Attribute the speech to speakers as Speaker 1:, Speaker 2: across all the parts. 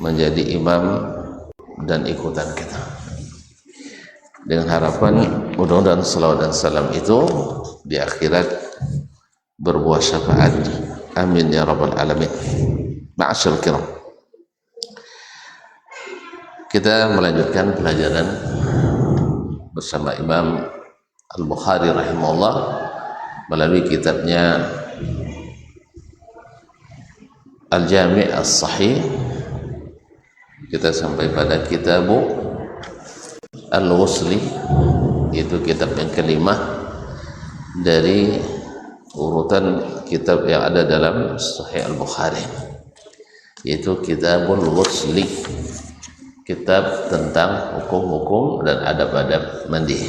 Speaker 1: menjadi imam dan ikutan kita, dengan harapan mudah-mudahan salawat dan salam itu di akhirat berbuah syafaat. Amin ya rabbal alamin. Ma'asyarul kiram, kita melanjutkan pelajaran bersama Imam Al-Bukhari rahimahullah melalui kitabnya Al-Jami' As-Sahih. Kita sampai pada Kitabu Al-Ghusli, itu kitab yang kelima dari urutan kitab yang ada dalam Sahih Al-Bukhari, yaitu Kitabul Ghusli, kitab tentang hukum-hukum dan adab-adab mandi.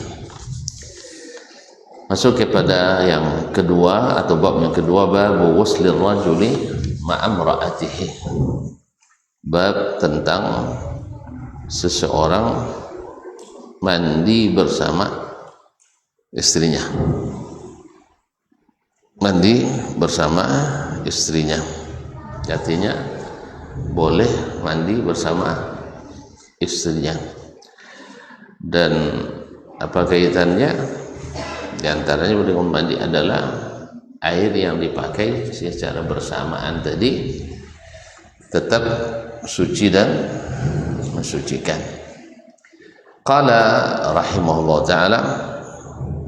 Speaker 1: Masuk kepada yang kedua atau bab yang kedua, bab ghuslir rajuli ma'amra'atihi, bab tentang seseorang mandi bersama istrinya. Mandi bersama istrinya, artinya boleh mandi bersama istrinya. Dan apa kaitannya? Di antaranya dengan mandi adalah air yang dipakai secara bersamaan tadi tetap suci dan mensucikan. Qala rahimahullah ta'ala,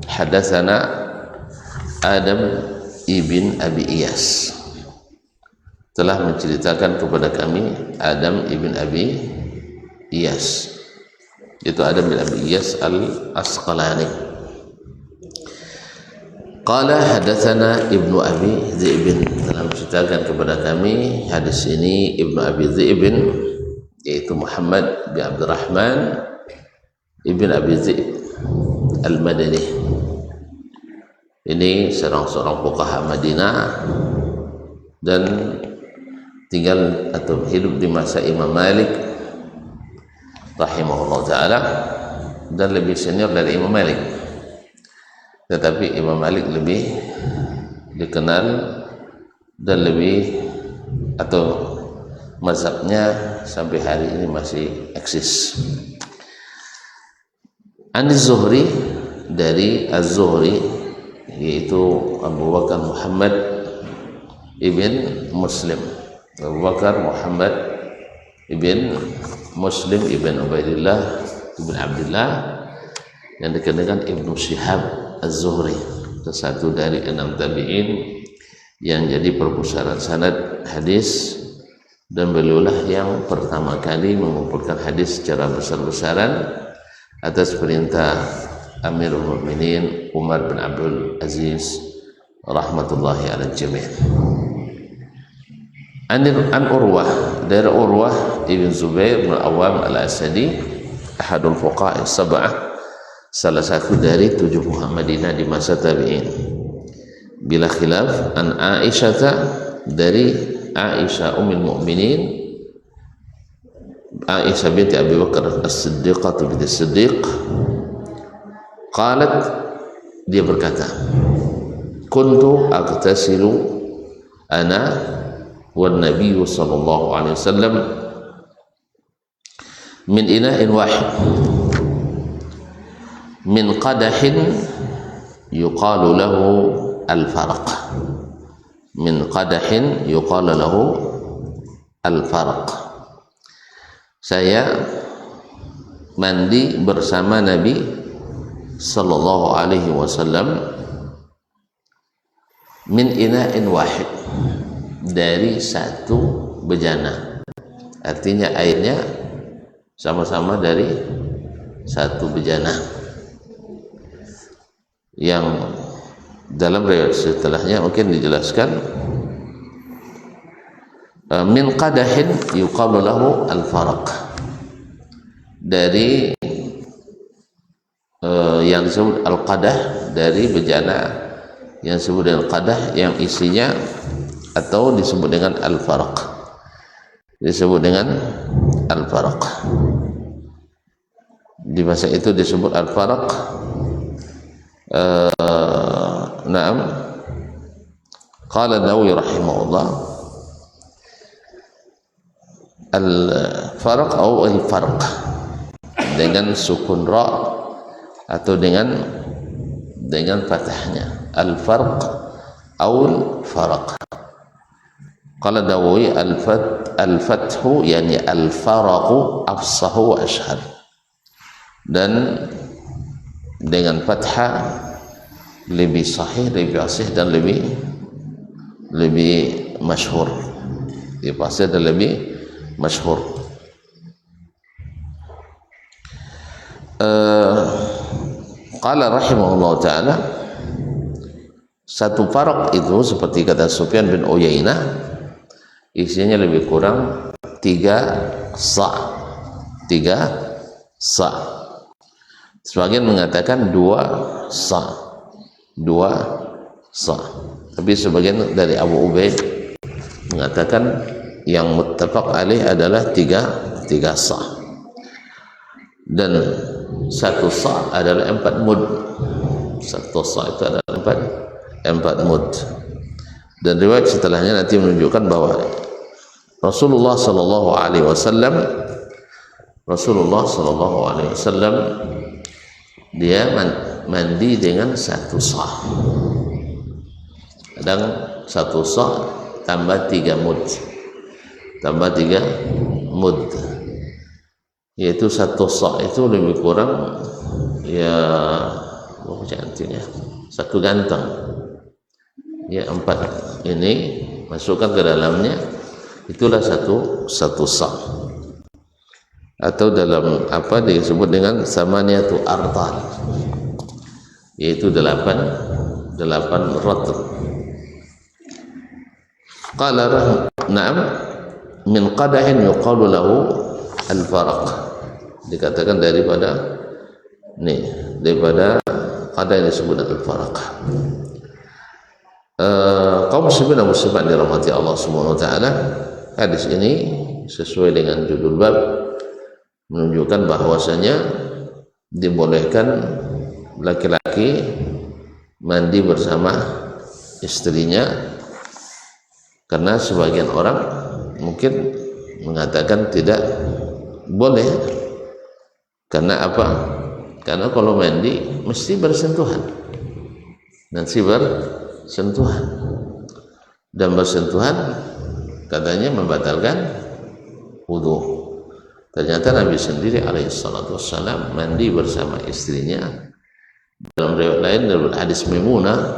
Speaker 1: hadatsana Adam ibn Abi Iyas, telah menceritakan kepada kami Adam ibn Abi Iyas, itu Adam bin Abi Iyas al-Asqalani. Qala hadatsana Ibnu Abi Dhi'b, telah menceritakan kepada kami hadis ini Ibnu Abi Dhi'b, yaitu Muhammad bin Abdurrahman ibn Abi Dhi'b al-Madani. Ini seorang fuqaha Madinah dan tinggal atau hidup di masa Imam Malik rahimahullah ta'ala, dan lebih senior dari Imam Malik. Tetapi Imam Malik lebih dikenal dan lebih, atau mazhabnya sampai hari ini masih eksis. Az-Zuhri, dari Az-Zuhri, yaitu Abu Bakar Muhammad ibn Muslim, Abu Bakar Muhammad ibn Muslim ibn Ubaidillah ibn Abdullah, yang dikenal dengan Ibnu Syihab Az-Zuhri, satu dari 6 tabi'in yang jadi perpustakaan sanad hadis, dan beliaulah yang pertama kali mengumpulkan hadis secara besar-besaran atas perintah Amirul Mukminin Umar bin Abdul Aziz rahmatullahi alaihi jami'. An Urwah, dari Urwah ibn Zubair bin Awam al-Asadi, ahadul fuqaha sab'ah, salah satu dari 7 fuqaha Madinah di masa tabi'in. Bila khilaf, an Aisyah, dari Aisyah ummul mukminin, Aisyah binti Abi Bakar as-Siddiqah binti Siddiq, qalat, dia berkata, kuntu aghtasilu ana wan nabiyyu sallallahu alaihi wasallam min ina'in wahid min qadahin yuqalu lahu al-faraq, min qadahin yuqalu lahu al-faraq. Saya mandi bersama Nabi sallallahu alaihi wasallam min ina'in wahid, dari satu bejana, artinya airnya sama-sama dari satu bejana, yang dalam riwayat setelahnya mungkin dijelaskan min qadahin yuqalu lahu al-faraq, dari yang disebut al-qadah, dari bejana yang disebut dengan qadah, yang isinya atau disebut dengan al-faraq, disebut dengan al-faraq. Di masa itu disebut al-faraq. Naam, qala Nawawi rahimahullah, al-farq atau al-farq dengan sukun ra atau dengan fathahnya, al-farq atau al-farq. Qala Nawawi al-fathu yani al-faraqu afsahu wa ashhar, dan dengan fathah lebih sahih, lebih fasih dan lebih masyhur, lebih fasih dan lebih masyhur. Qala rahimahullah ta'ala, satu faraq itu seperti kata Sufyan bin Uyainah isinya lebih kurang 3 sa'. Sebagian mengatakan 2 sa', tapi sebagian dari Abu Ubaid mengatakan yang muttafaq alaih adalah 3 sa', dan 1 sa' adalah 4 mud. 1 sa' itu adalah 4 mud. Dan riwayat setelahnya nanti menunjukkan bahwa Rasulullah sallallahu alaihi wasallam dia mandi dengan 1 sa'. Kadang 1 sa' tambah 3 mud, yaitu 1 sa' itu lebih kurang ya berapa cantiknya, 1 ganteng ya, 4 ini masukkan ke dalamnya, itulah satu sa', atau dalam apa disebut dengan samaniyatu artal, yaitu 8 ratb. Qala na'am min qadahin yuqalu lahu al-faraq, dikatakan daripada qadah yang disebut al-faraq. Kaum muslimin dan muslimat dirahmati Allah Subhanahu wa taala, hadis ini sesuai dengan judul bab menunjukkan bahwasanya dibolehkan laki-laki mandi bersama istrinya, karena sebagian orang mungkin mengatakan tidak boleh. Karena apa? Karena kalau mandi mesti bersentuhan, dan bersentuhan katanya membatalkan wudu. Ternyata Nabi sendiri alaihissalatu wassalam mandi bersama istrinya. Dalam riwayat lain, dalam hadis Maimunah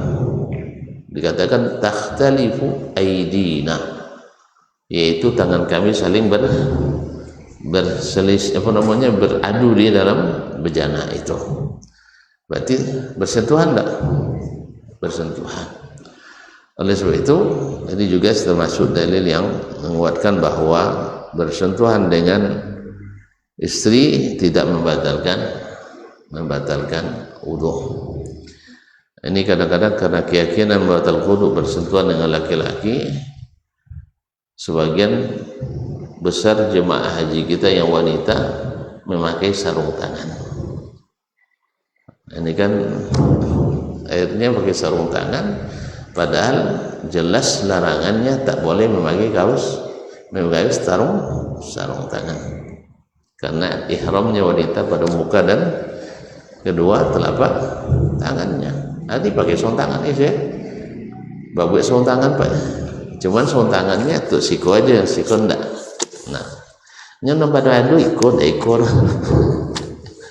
Speaker 1: dikatakan takhtalifu aidina, yaitu tangan kami saling beradu di dalam bejana itu. Berarti bersentuhan enggak? Bersentuhan. Oleh sebab itu, ini juga termasuk dalil yang menguatkan bahwa bersentuhan dengan istri tidak membatalkan wudu. Ini kadang-kadang karena keyakinan membatalkan wudu bersentuhan dengan laki-laki, sebagian besar jemaah haji kita yang wanita memakai sarung tangan. Ini kan akhirnya pakai sarung tangan, padahal jelas larangannya tak boleh memakai sarung tangan, karena ihramnya wanita pada muka dan kedua telapak tangannya. Nanti pakai sarung tangan ya, babuik sarung tangan pak, cuman sarung tangannya tuh siko aja, siko ndak. Nah, nyono pada anu ikut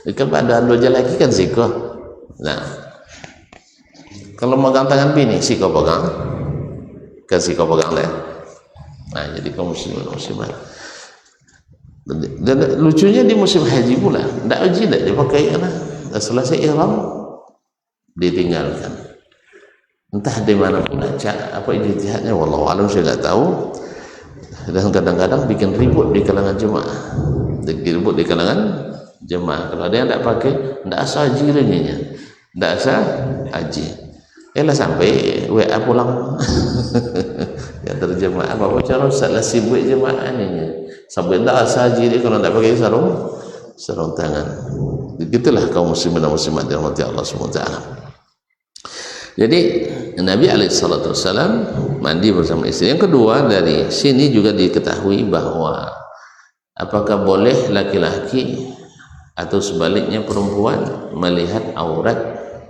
Speaker 1: ikan pada anu aja lagi kan siko. Nah, kalau megang tangan bini siko pegang, kan siko pegang lah. Nah, jadi kaum muslimin muslimat. Dan lucunya di musim haji pula, tidak uji, tidak dipakai karena selesai ihram ditinggalkan. Entah di mana pula apa ijtihadnya, wallahu alam, saya nggak tahu. Dan kadang-kadang bikin ribut di kalangan jemaah. Kalau ada yang tidak pakai, tidak asal haji renyanya, tidak asal haji. Lah sampai WA pulang. Ya terjemah apa cara salah sibuk jemaah ini. Sampai tidak asal haji kalau tidak pakai sarung tangan. Begitulah kaum muslimin dan muslimat dirahmati Allah Subhanahu wa taala. Jadi Nabi alaihissalatu wassalam mandi bersama istri. Yang kedua, dari sini juga diketahui bahwa Apakah boleh laki-laki atau sebaliknya perempuan melihat aurat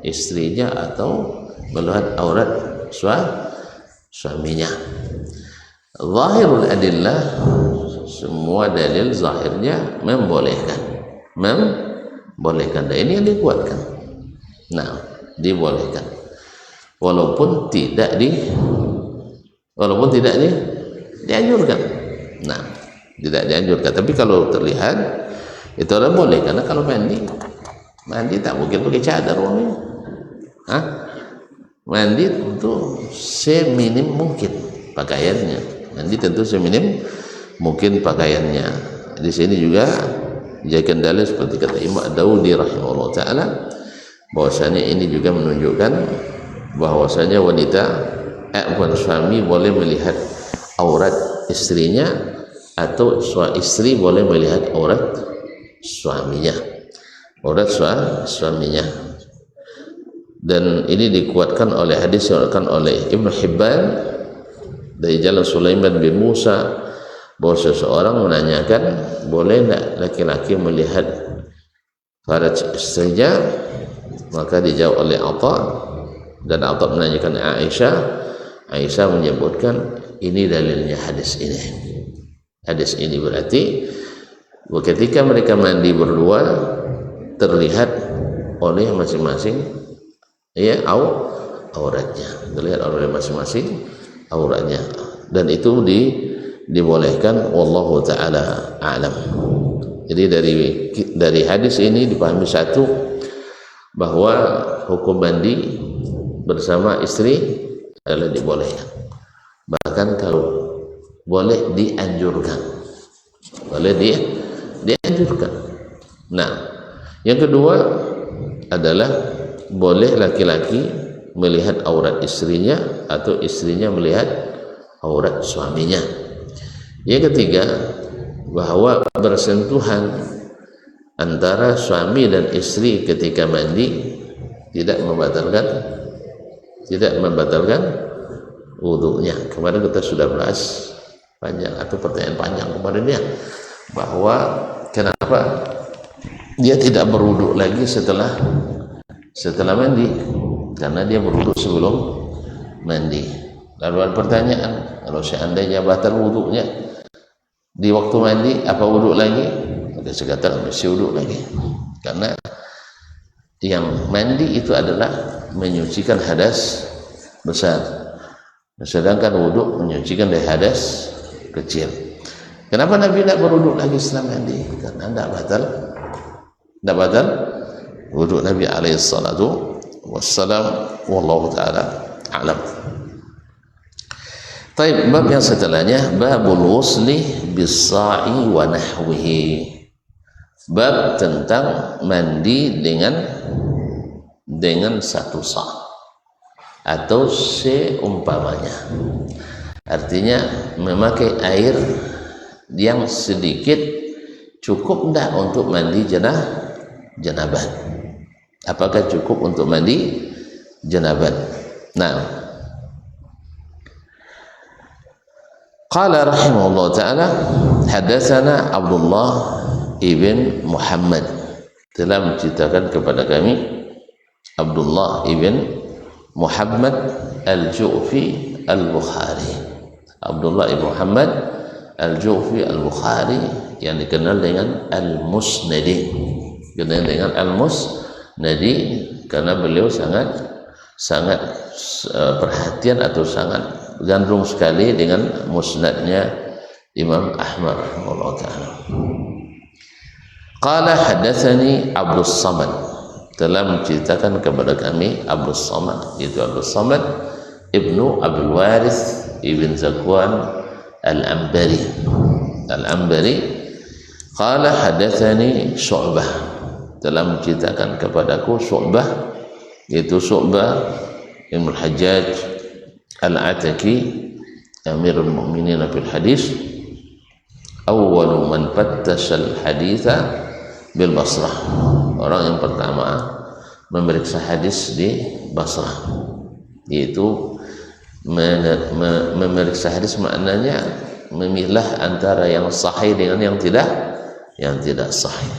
Speaker 1: istrinya atau melihat aurat suaminya? Zahirul adillah, semua dalil zahirnya membolehkan, dan ini yang dikuatkan. Nah, dibolehkan walaupun tidak dianjurkan. Nah, tidak dianjurkan, tapi kalau terlihat itu adalah boleh, karena kalau mandi tak mungkin pakai cadar wangi. Mandi tentu seminim mungkin pakaiannya. Di sini juga jadikan dalil seperti kata Imam Daudi rahimahullah taala, bahwasanya ini juga menunjukkan bahwasanya suami boleh melihat aurat istrinya atau istri boleh melihat aurat suaminya. Dan ini dikuatkan oleh hadis yang dikuatkan oleh Ibnu Hibban dari jalan Sulaiman bin Musa, bahwa seseorang menanyakan boleh tidak laki-laki melihat faraj istrinya, maka dijawab oleh Atha, dan Atha menanyakan Aisyah menyebutkan ini dalilnya hadis ini berarti ketika mereka mandi berdua terlihat oleh masing-masing auratnya, dan itu dibolehkan, wallahu taala a'lam. Jadi dari hadis ini dipahami satu, bahwa hukum mandi bersama istri adalah dibolehkan, bahkan kalau boleh dianjurkan. Nah, yang kedua adalah boleh laki-laki melihat aurat istrinya atau istrinya melihat aurat suaminya. Yang ketiga, bahwa bersentuhan antara suami dan istri ketika mandi tidak membatalkan wudunya. Kemarin kita sudah bahas panjang, atau pertanyaan panjang kemarinnya, bahwa kenapa dia tidak berwudu lagi setelah mandi, karena dia berwudu sebelum mandi. Lalu ada pertanyaan, kalau seandainya batal wudunya di waktu mandi, apa wudu lagi? Maka saya katakan mesti wudu lagi, karena yang mandi itu adalah menyucikan hadas besar, sedangkan wudu menyucikan dari hadas kecil. Kenapa Nabi tidak berwudu lagi setelah mandi? Karena tidak batal wudu Nabi alaihi salatu wassalam, wallahu taala a'lam. Baik, bab yang setelahnya, babul wusli bis-sa'i wa nahwihi. Bab tentang mandi dengan satu sa' atau seumpamanya. Artinya memakai air yang sedikit cukup tidak untuk mandi janabat. Apakah cukup untuk mandi janabat? Nah, qala rahimahullah ta'ala hadatsana Abdullah ibn Muhammad, telah menceritakan kepada kami Abdullah ibn Muhammad al-Ju'fi al-Bukhari. Abdullah ibn Muhammad al-Ju'fi al-Bukhari yang dikenal dengan al-Musnadi, karena beliau sangat perhatian atau sangat gandrung sekali dengan musnadnya Imam Ahmad rahimahullah ta'ala. Qala hadatsani Abdus Samad, telah menceritakan kepada kami Abdus Samad, yaitu Abdus Samad ibnu Abdul Warith ibn Zakwan al-Ambari. Qala hadatsani Syu'bah, telah menceritakan kepadaku Syu'bah, yaitu Syu'bah ibn al-Hajjaj al-Ataki, Amirul Mu'minin fil hadis, awwalu man fattasha al-haditha bil Basrah, orang yang pertama memeriksa hadis di Basrah. Yaitu memeriksa hadis maknanya memilah antara yang sahih dengan yang tidak sahih.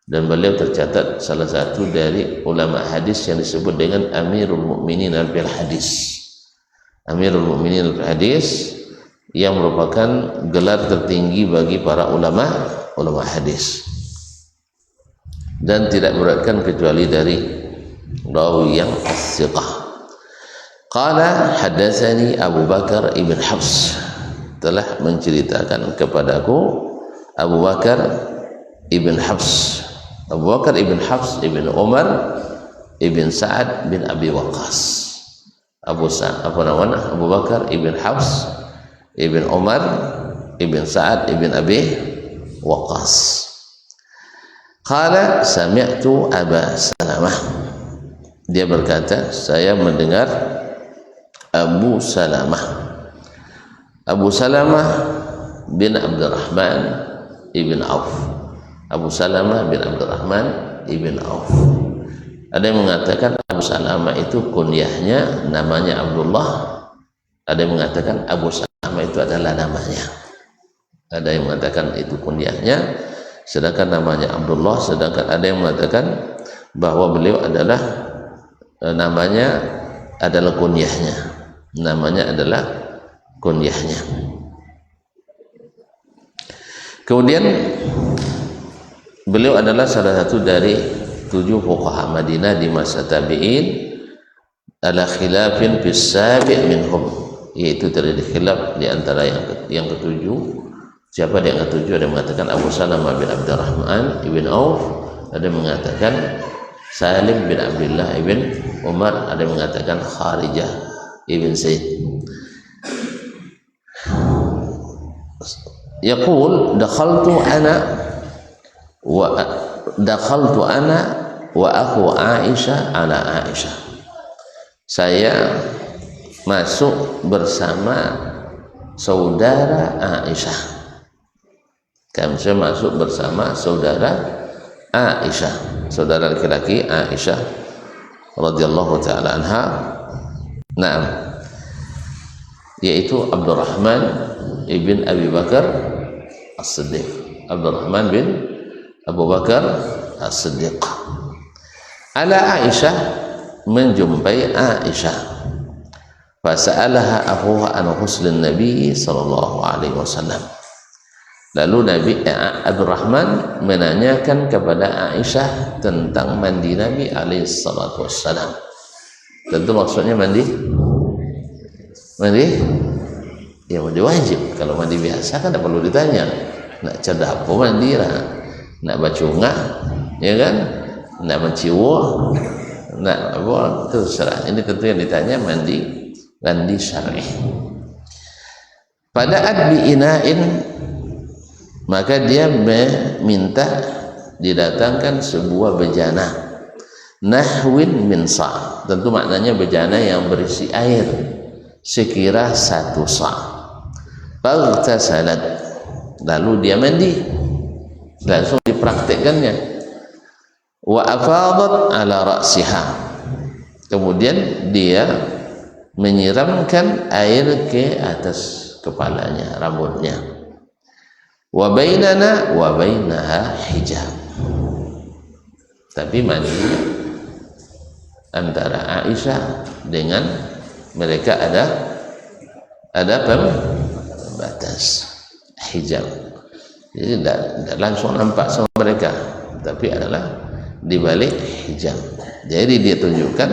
Speaker 1: Dan beliau tercatat salah satu dari ulama hadis yang disebut dengan Amirul Mukminin bil Hadis. Amirul Mukminin bil Hadis yang merupakan gelar tertinggi bagi para ulama hadis. Dan tidak beratkan kecuali dari rawi yang as-siqah. Qala hadatsani Abu Bakar ibn Hafs, telah menceritakan kepadaku Abu Bakar ibn Hafs. Abu Bakar ibn Hafs ibn Umar ibn Sa'ad bin Abi Waqqas. Abu Bakar ibn Hafs ibn Umar ibn Sa'ad ibn Abi Waqqas. Qala sami'tu Aba Salamah, dia berkata saya mendengar Abu Salamah bin Abdurrahman ibn Auf. Abu Salamah bin Abdurrahman ibn Auf. Ada yang mengatakan Abu Salamah itu kunyahnya namanya Abdullah. Ada yang mengatakan Abu Salamah itu adalah namanya. Ada yang mengatakan itu kunyahnya, sedangkan namanya Abdullah. Sedangkan ada yang mengatakan bahwa beliau adalah namanya adalah kunyahnya. Namanya adalah kunyahnya. Kemudian beliau adalah salah satu dari 7 fuqaha Madinah di masa tabi'in, ala khilafin fis sabi' minhum, yaitu terjadi khilaf di antara yang ketujuh. Siapa yang ketujuh? Ada yang mengatakan Abu Salamah bin Abdurrahman ibn Auf, ada yang mengatakan Salim bin Abdullah ibn Umar, ada yang mengatakan Kharijah ibn Zaid. Yaqul dakhaltu ana wa akhu Aisyah ala Aisyah. Saya masuk bersama saudara Aisyah. Saya masuk bersama saudara Aisyah, saudara laki-laki Aisyah radhiyallahu taala anha. Naam, yaitu Abdurrahman ibn Abi Bakar As-Siddiq. Abdurrahman bin Abu Bakar As-Siddiq. Ala Aisyah, menjumpai Aisyah. Fasa'alaha akhuha an husnil Nabi sallallahu alaihi wasallam. Lalu Nabi Abdurrahman menanyakan kepada Aisyah tentang mandi Nabi alaihi salatu wassalam. Tentu maksudnya mandi ya mandi wajib. Kalau mandi biasa kan tidak perlu ditanya. Nak cerdak apa mandi lah, nak bacunga, ya kan, nak menciwo, nak apa, terserah. Ini tentu yang ditanya mandi syar'i. Pada adbi ina'in, maka dia meminta didatangkan sebuah bejana nahwin min sa', tentu maknanya bejana yang berisi air sekira 1 sa'. Faghtasalat, lalu dia mandi, langsung dipraktikkannya. Wa afadat ala ra'siha, kemudian dia menyiramkan air ke atas kepalanya, rambutnya. Wa bainana wa bainaha hijab, tapi mandi antara Aisyah dengan mereka ada pembatas, hijab. Jadi tidak langsung nampak sama mereka, tapi adalah di balik hijab. Jadi dia tunjukkan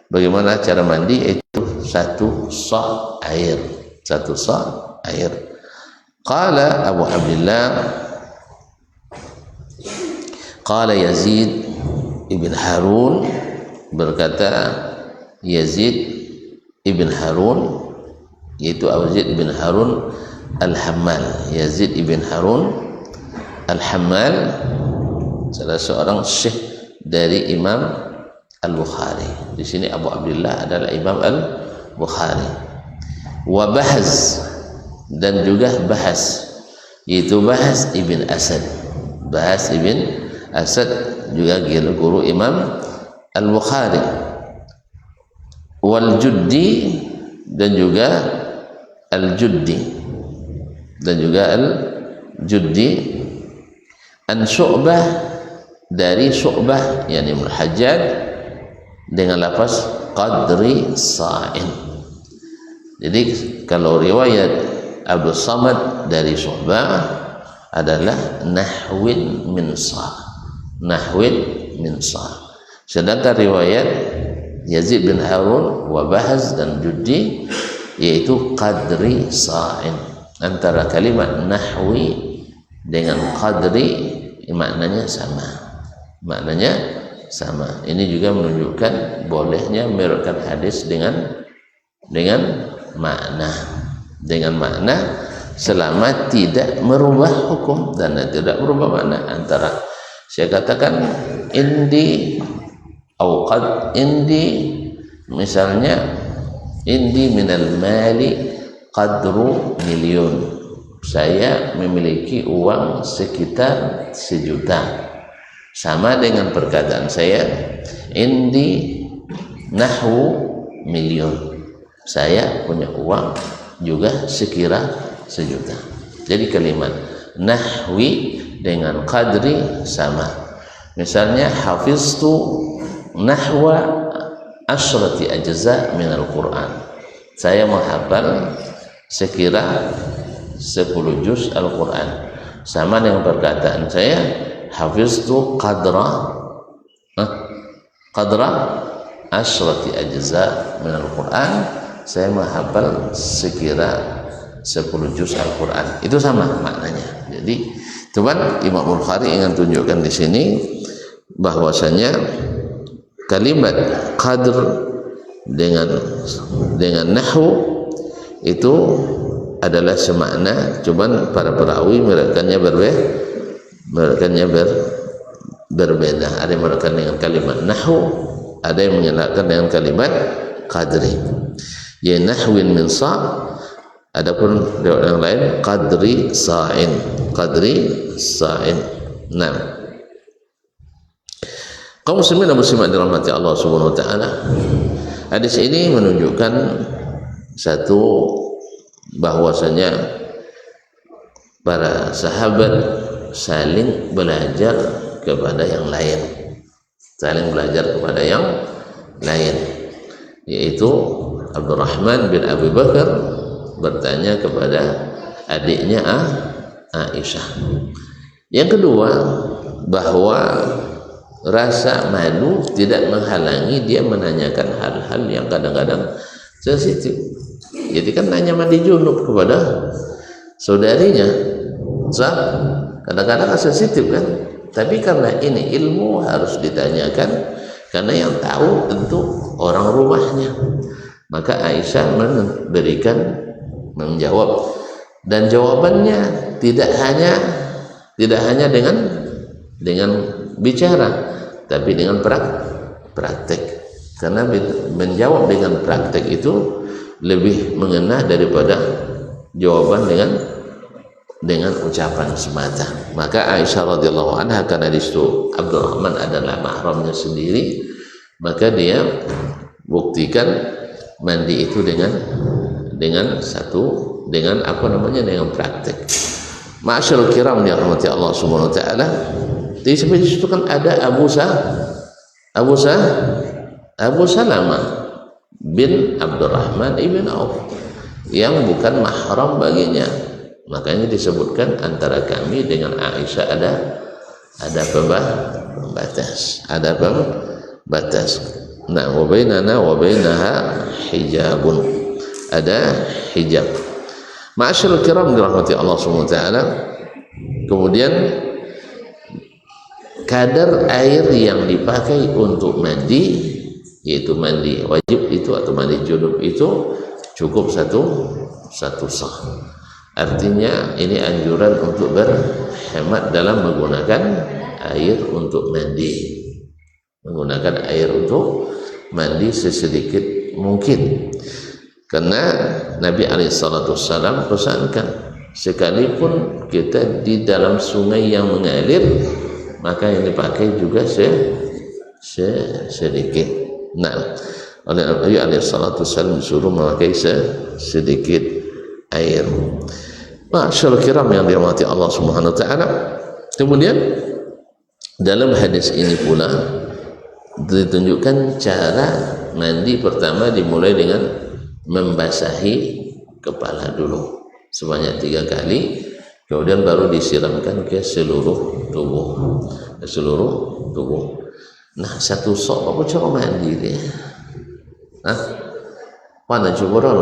Speaker 1: bagaimana cara mandi, itu 1 sa' air, 1 sa' air. Qala Abu Abdullah, qala Yazid ibn Harun, berkata Yazid ibn Harun, yaitu Yazid ibn Harun Al-Hammal. Yazid ibn Harun Al-Hammal salah seorang syekh dari Imam Al-Bukhari. Di sini Abu Abdullah adalah Imam Al-Bukhari. Wa Bahz, dan juga Bahz, yaitu Bahz ibn Asad. Bahz ibn Asad juga guru Imam Al-Bukhari. Wal Juddi, dan juga Al-Juddi. dan juga Al-Juddi. An Syu'bah, dari Syu'bah yakni Al-Hajjaj dengan lafaz qadri sa'in. Jadi kalau riwayat Abu Samad dari Syu'bah adalah nahwin min sa', nahwin min sa'. Sedangkan riwayat Yazid bin Harun wa Bahz dan Juddi yaitu qadri sa'in. Antara kalimat nahwi dengan qadri maknanya sama, maknanya sama. Ini juga menunjukkan bolehnya meriwayatkan hadis dengan makna selama tidak merubah hukum dan tidak merubah makna. Antara saya katakan indi au qad indi, misalnya indi minal mali qadru miliun, saya memiliki uang sekitar 1 juta, sama dengan perkataan saya indi nahwu miliun, saya punya uang juga sekira 1 juta. Jadi kalimat nahwi dengan qadri sama. Misalnya hafiztu nahwa asyrati ajza minal Quran, saya menghafal sekira 10 juz Al-Quran, sama dengan perkataan saya hafiztu qadra asyrati ajza min Al-Quran, saya menghafal sekira 10 juz Al-Quran. Itu sama maknanya. Jadi cuman Imam Bukhari ingin tunjukkan di sini bahwasanya kalimat qadr dengan nahwu itu adalah semakna, cuman para perawi meriwayatkannya berbeda. Ada yang meriwayatkan dengan kalimat nahwu, ada yang menyelakkan dengan kalimat qadri. Ya nahwin min sa', adapun riwayat yang lain qadri sa'in, qadri sa'in. Nah, kaum muslimin dan muslimat dirahmati Allah Subhanahu wa taala, hadis ini menunjukkan satu, bahwasanya para sahabat saling belajar kepada yang lain, saling belajar kepada yang lain, yaitu Abdurrahman bin Abi Bakar bertanya kepada adiknya Aisyah. Yang kedua, bahwa rasa malu tidak menghalangi dia menanyakan hal-hal yang kadang-kadang sensitif. Jadi kan nanya mandi junub kepada saudarinya, kadang-kadang sensitif kan. Tapi karena ini ilmu harus ditanyakan, karena yang tahu tentu orang rumahnya. Maka Aisyah menjawab, dan jawabannya tidak hanya dengan bicara, tapi dengan praktek. Karena menjawab dengan praktek itu lebih mengena daripada jawaban dengan ucapan semata. Maka Aisyah radhiyallahu anha, karena di situ Abdurrahman adalah mahramnya sendiri, maka dia buktikan mandi itu dengan dengan praktek. Ma'asyiral kiram yang dirahmati Allah Subhanahu wa taala, di situ kan ada Abu Salamah bin Abdurrahman ibn Auf yang bukan mahram baginya. Makanya disebutkan antara kami dengan Aisyah ada pembatas, ada pembatas. Nah, wa bainana wa bainaha hijabun, ada hijab. Ma'asyiral kiram dirahmati Allah Subhanahu wa taala. Kemudian kadar air yang dipakai untuk mandi, yaitu mandi wajib itu atau mandi junub itu cukup satu sah. Artinya ini anjuran untuk berhemat dalam menggunakan air untuk mandi, menggunakan air untuk mandi sesedikit mungkin. Karena Nabi alaihissalam pesankan, sekalipun kita di dalam sungai yang mengalir, maka yang dipakai juga sedikit. Nah, oleh Nabi alaihissalam disuruh memakai sedikit air. Ma'asyiral kiram yang dirahmati Allah Subhanahu wa taala. Kemudian dalam hadis ini pula ditunjukkan cara mandi pertama dimulai dengan membasahi kepala dulu sebanyak 3 kali, kemudian baru disiramkan ke seluruh tubuh, Nah, satu sok apa cara mandi dia? Pada cuba lah,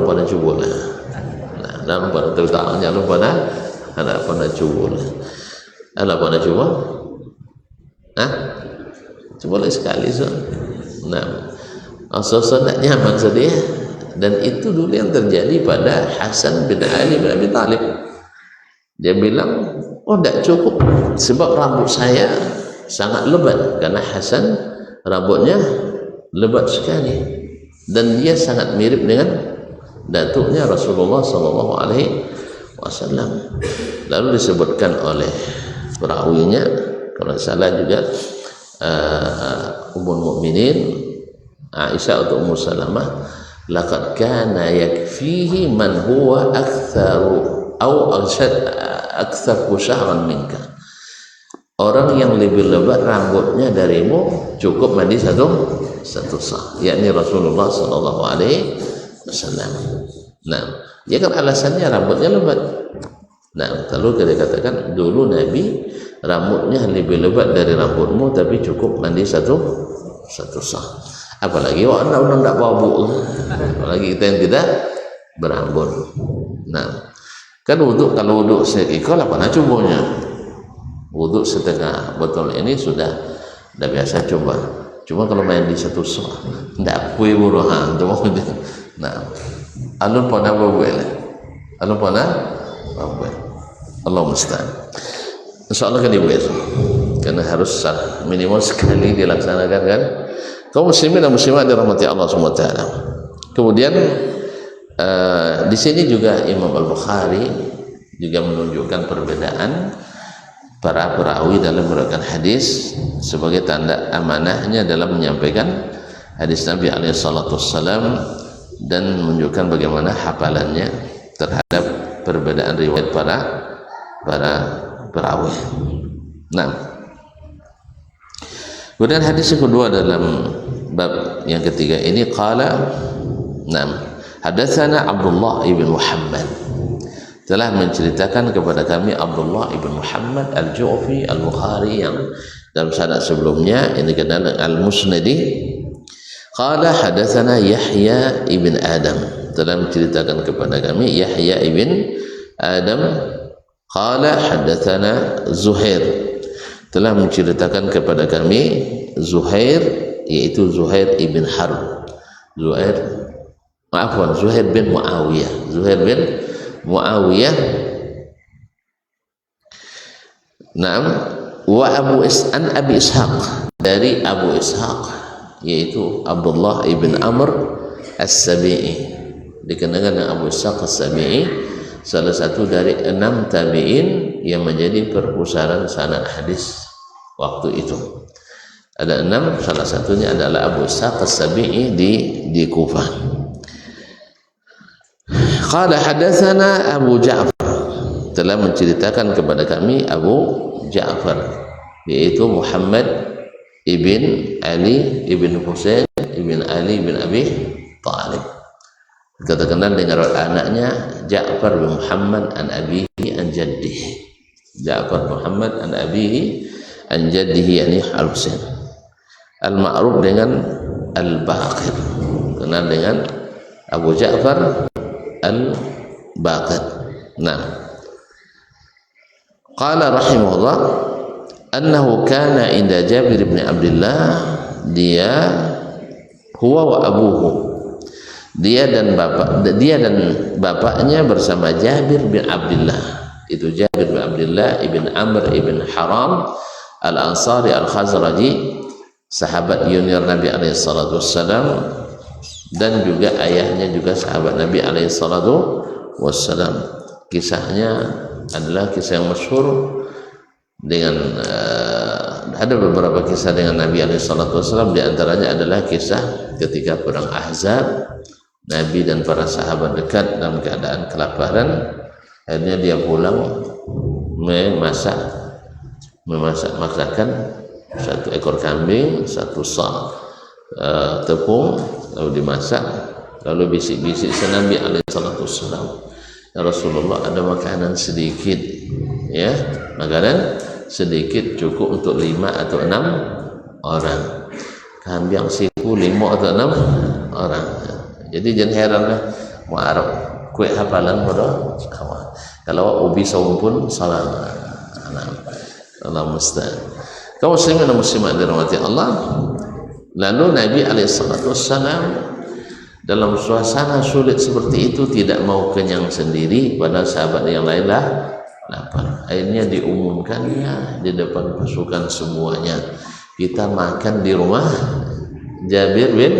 Speaker 1: Nah, dalam pada terutama lu pada ada pada cuba lah. Ada pada cuba? Coba lah sekali so. Nah, asal-asal tak nyaman saja. Dan itu dulu yang terjadi pada Hasan bin Ali bin Abi Thalib. Dia bilang, oh tak cukup sebab rambut saya sangat lebat, karena Hasan rambutnya lebat sekali dan dia sangat mirip dengan datuknya Rasulullah Sallallahu Alaihi Wasallam. Lalu disebutkan oleh perawinya, kalau salah juga Ummul Mukminin Aisyah atau Ummu Salamah, laqad kana yakfihi man huwa aktsaru au aktsar syahran minka. Orang yang lebih lebat rambutnya darimu cukup mandi satu sah, yakni Rasulullah Sallallahu Alaihi Wasallam. Nah, dia kan alasannya rambutnya lebat. Nah, lalu dia katakan dulu Nabi rambutnya lebih lebat dari rambutmu, tapi cukup mandi satu sah. Apalagi orang tidak bau, apalagi kita yang tidak berambut. Nah, kan wudhu, kalau wudhu sekikol apa cubanya? Wudhu setengah botol ini sudah biasa coba. Cuma kalau main di satu sok, tidak kue buruhan. Nah, alun pernah berbuat, Allah musta'an. Insya Allah kan dibuat, karena harus minimal sekali dilaksanakan kan. Kaum muslimin dan muslimat dirahmati Allah Subhanahu wa taala. Kemudian di sini juga Imam Al-Bukhari juga menunjukkan perbedaan para perawi dalam meriwayatkan hadis sebagai tanda amanahnya dalam menyampaikan hadis Nabi alaihi salatu wassalam dan menunjukkan bagaimana hafalannya terhadap perbedaan riwayat para perawi. Nah, kemudian hadis yang kedua dalam bab yang ketiga ini qala, hadatsana Abdullah ibn Muhammad, telah menceritakan kepada kami Abdullah ibn Muhammad al-Ju'fi al-Bukhari yang dalam sanad sebelumnya ini dikenal al-Musnadi. Qala hadatsana Yahya ibn Adam, telah menceritakan kepada kami Yahya ibn Adam. Qala hadatsana Zuhair, telah menceritakan kepada kami Zuhair, yaitu Zuhair ibn Harb, Zuhair bin Muawiyah, Naam, wa an Abi Ishaq, dari Abu Ishaq, yaitu Abdullah ibn Amr as-Sabi'i, dikenal dengan Abu Ishaq as-Sabi'i, salah satu dari 6 tabi'in yang menjadi perpustakaan sanad hadis waktu itu. Ada 6, salah satunya adalah Abu Ishaq as-Sabi'i di Kufah. Qala hadatsana Abu Ja'far, telah menceritakan kepada kami Abu Ja'far, yaitu Muhammad ibn Ali ibn Husain ibn Ali ibn Abi Thalib, terkenal dengan anaknya Ja'far bin Muhammad an abihi an jaddihi, Ja'far Muhammad an abihi an jaddihi, yani Al-Husain, al-ma'ruf dengan Al-Baqir, kenal dengan Abu Ja'far Al-Baqir. Nah, qala rahimahullah annahu kana inda Jabir bin Abdullah, dia huwa wa abuhu, dia dan bapaknya bersama Jabir bin Abdullah, itu Jabir bin Abdullah ibn Amr ibn Haram al-Ansari al-Khazraji, sahabat junior Nabi alaihi salatu wassalam, dan juga ayahnya juga sahabat Nabi alaihi salatu wassalam. Kisahnya adalah kisah yang masyhur dengan ada beberapa kisah dengan Nabi alaihi salatu wassalam, di antaranya adalah kisah ketika perang Ahzab, Nabi dan para sahabat dekat dalam keadaan kelaparan, Akhirnya dia pulang masakan satu ekor kambing, satu sak tepung, lalu dimasak, lalu bisik-bisik Nabi alaihi salatu wassalam, ya Rasulullah, ada makanan sedikit, ya, makanan sedikit cukup untuk 5 atau 6 orang, kambing siku 5 atau 6 orang. Jadi jangan heran lah, mau Arab kue hafalan bodoh kalau ubi saum pun salah. Allah musta'an. Kaum muslimin dan muslimat dirahmati Allah. Lalu Nabi alaihissalam dalam suasana sulit seperti itu tidak mau kenyang sendiri, padahal sahabat yang lain lah lapar. Akhirnya diumumkannya di depan pasukan semuanya, kita makan di rumah Jabir bin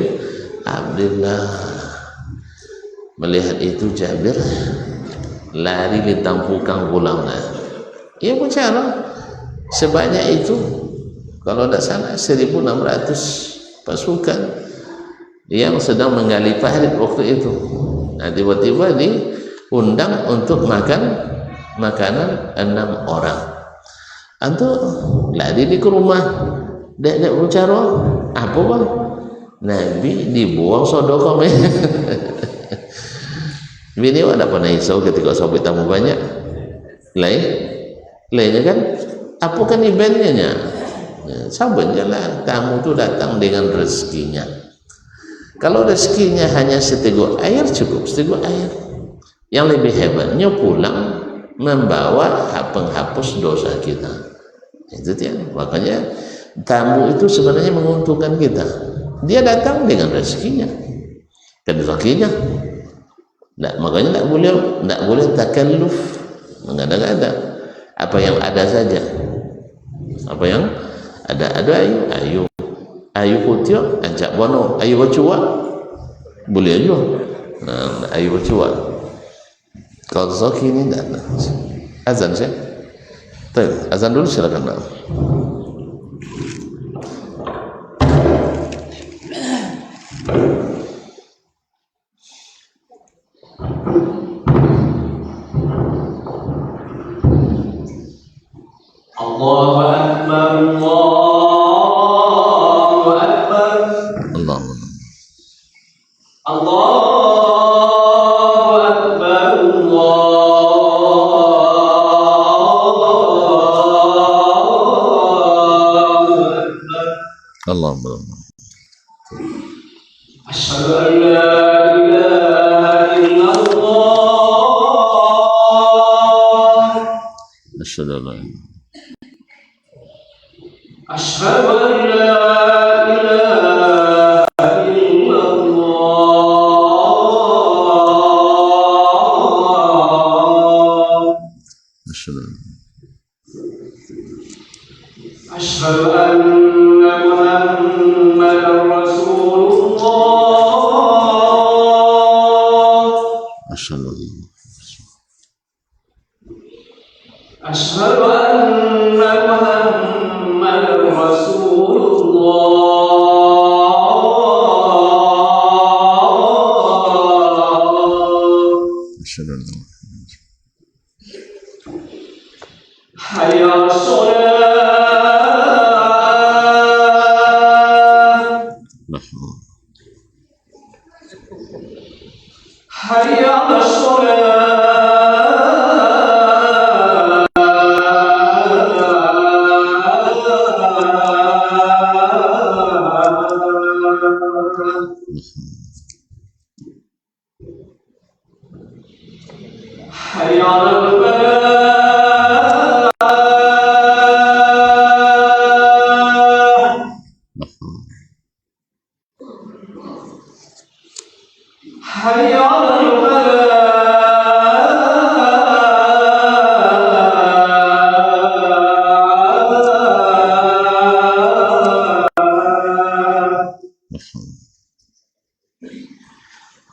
Speaker 1: Abdullah. Melihat itu Jabir lari ditampukkan pulangnya. Ia bicara sebanyak itu, kalau tidak salah 1.600 pasukan yang sedang menggali parit waktu itu. Nah, tiba-tiba diundang untuk makan makanan 6 orang. Antu lari di ke rumah, dek bicara apa bang? Nabi dibuang sodokong. Bini ada pernah risau ketika sahabat tamu banyak lainnya kan, apa kan eventnya sahabatnya lah, tamu itu datang dengan rezekinya. Kalau rezekinya hanya seteguk air cukup, seteguk air. Yang lebih hebatnya pulang membawa penghapus dosa kita. Itu dia. Makanya tamu itu sebenarnya menguntungkan kita. Dia datang dengan rezekinya dan rezekinya. Nah, makanya tidak boleh takalluf, mengada-ngada. Apa yang ada saja, apa yang ada ayu kutio ajak bono ayu bacua boleh aja. Nah, ayu bacua kalau zaki ini tidak azan saya. Azan dulu silakan.
Speaker 2: Allahu Akbar, Allahu Akbar, Allahu Akbar,
Speaker 1: Allahu Akbar.
Speaker 2: Asyhadu an la ilaha illallah.
Speaker 1: Asyhadu an la
Speaker 2: أشهد أن لا إله إلا الله. أشهد أن محمدا رسول الله. أشهد أن محمدا رسول الله. حي على الصلاة. حي على الصلاة. حي على الفلاح. حي على الفلاح.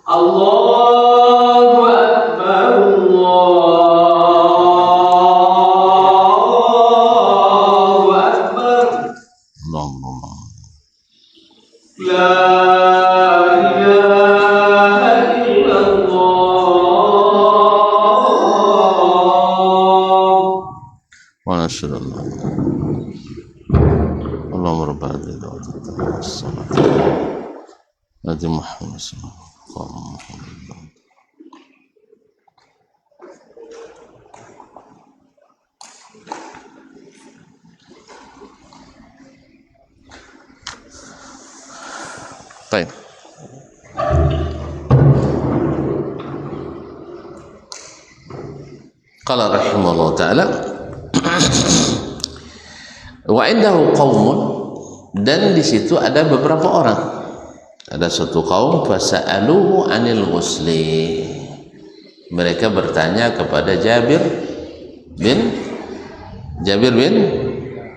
Speaker 2: الله أكبر، الله أكبر. لا إله إلا الله.
Speaker 1: asyhadu an la ilaha illallah Allahumma rabb hadhihi ad-da'wati was-salati Nabi Muhammad sallallahu alaihi wasallam. Baik. Qala rahimahullah ta'ala wa indahu qaumun, dan di situ ada beberapa orang, ada satu kaum, fasa'aluhu anil ghusli, mereka bertanya kepada Jabir bin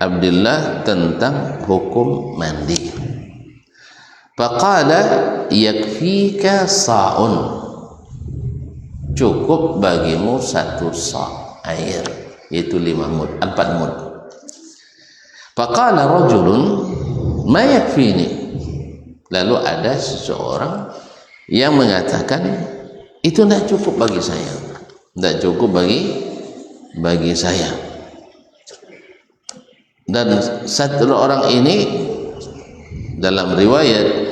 Speaker 1: Abdullah tentang hukum mandi. Faqala yakfika sa'un, cukup bagimu satu sa' air, yaitu 4 mud. Faqala rajulun ma yakfini, lalu ada seseorang yang mengatakan itu tidak cukup bagi saya, tidak cukup bagi saya. Dan satu orang ini dalam riwayat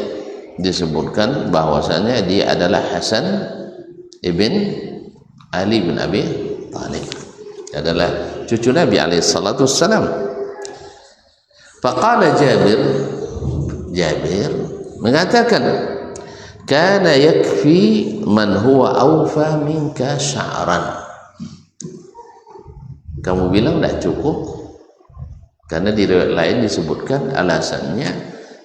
Speaker 1: disebutkan bahwasanya dia adalah Hasan ibn Ali bin Abi Thalib, adalah cucu Nabi alaihi salatu wassalam. Faqala Jabir mengatakan, kana yakfi man huwa awfa minka sya'ran, kamu bilang tidak cukup karena di riwayat lain disebutkan alasannya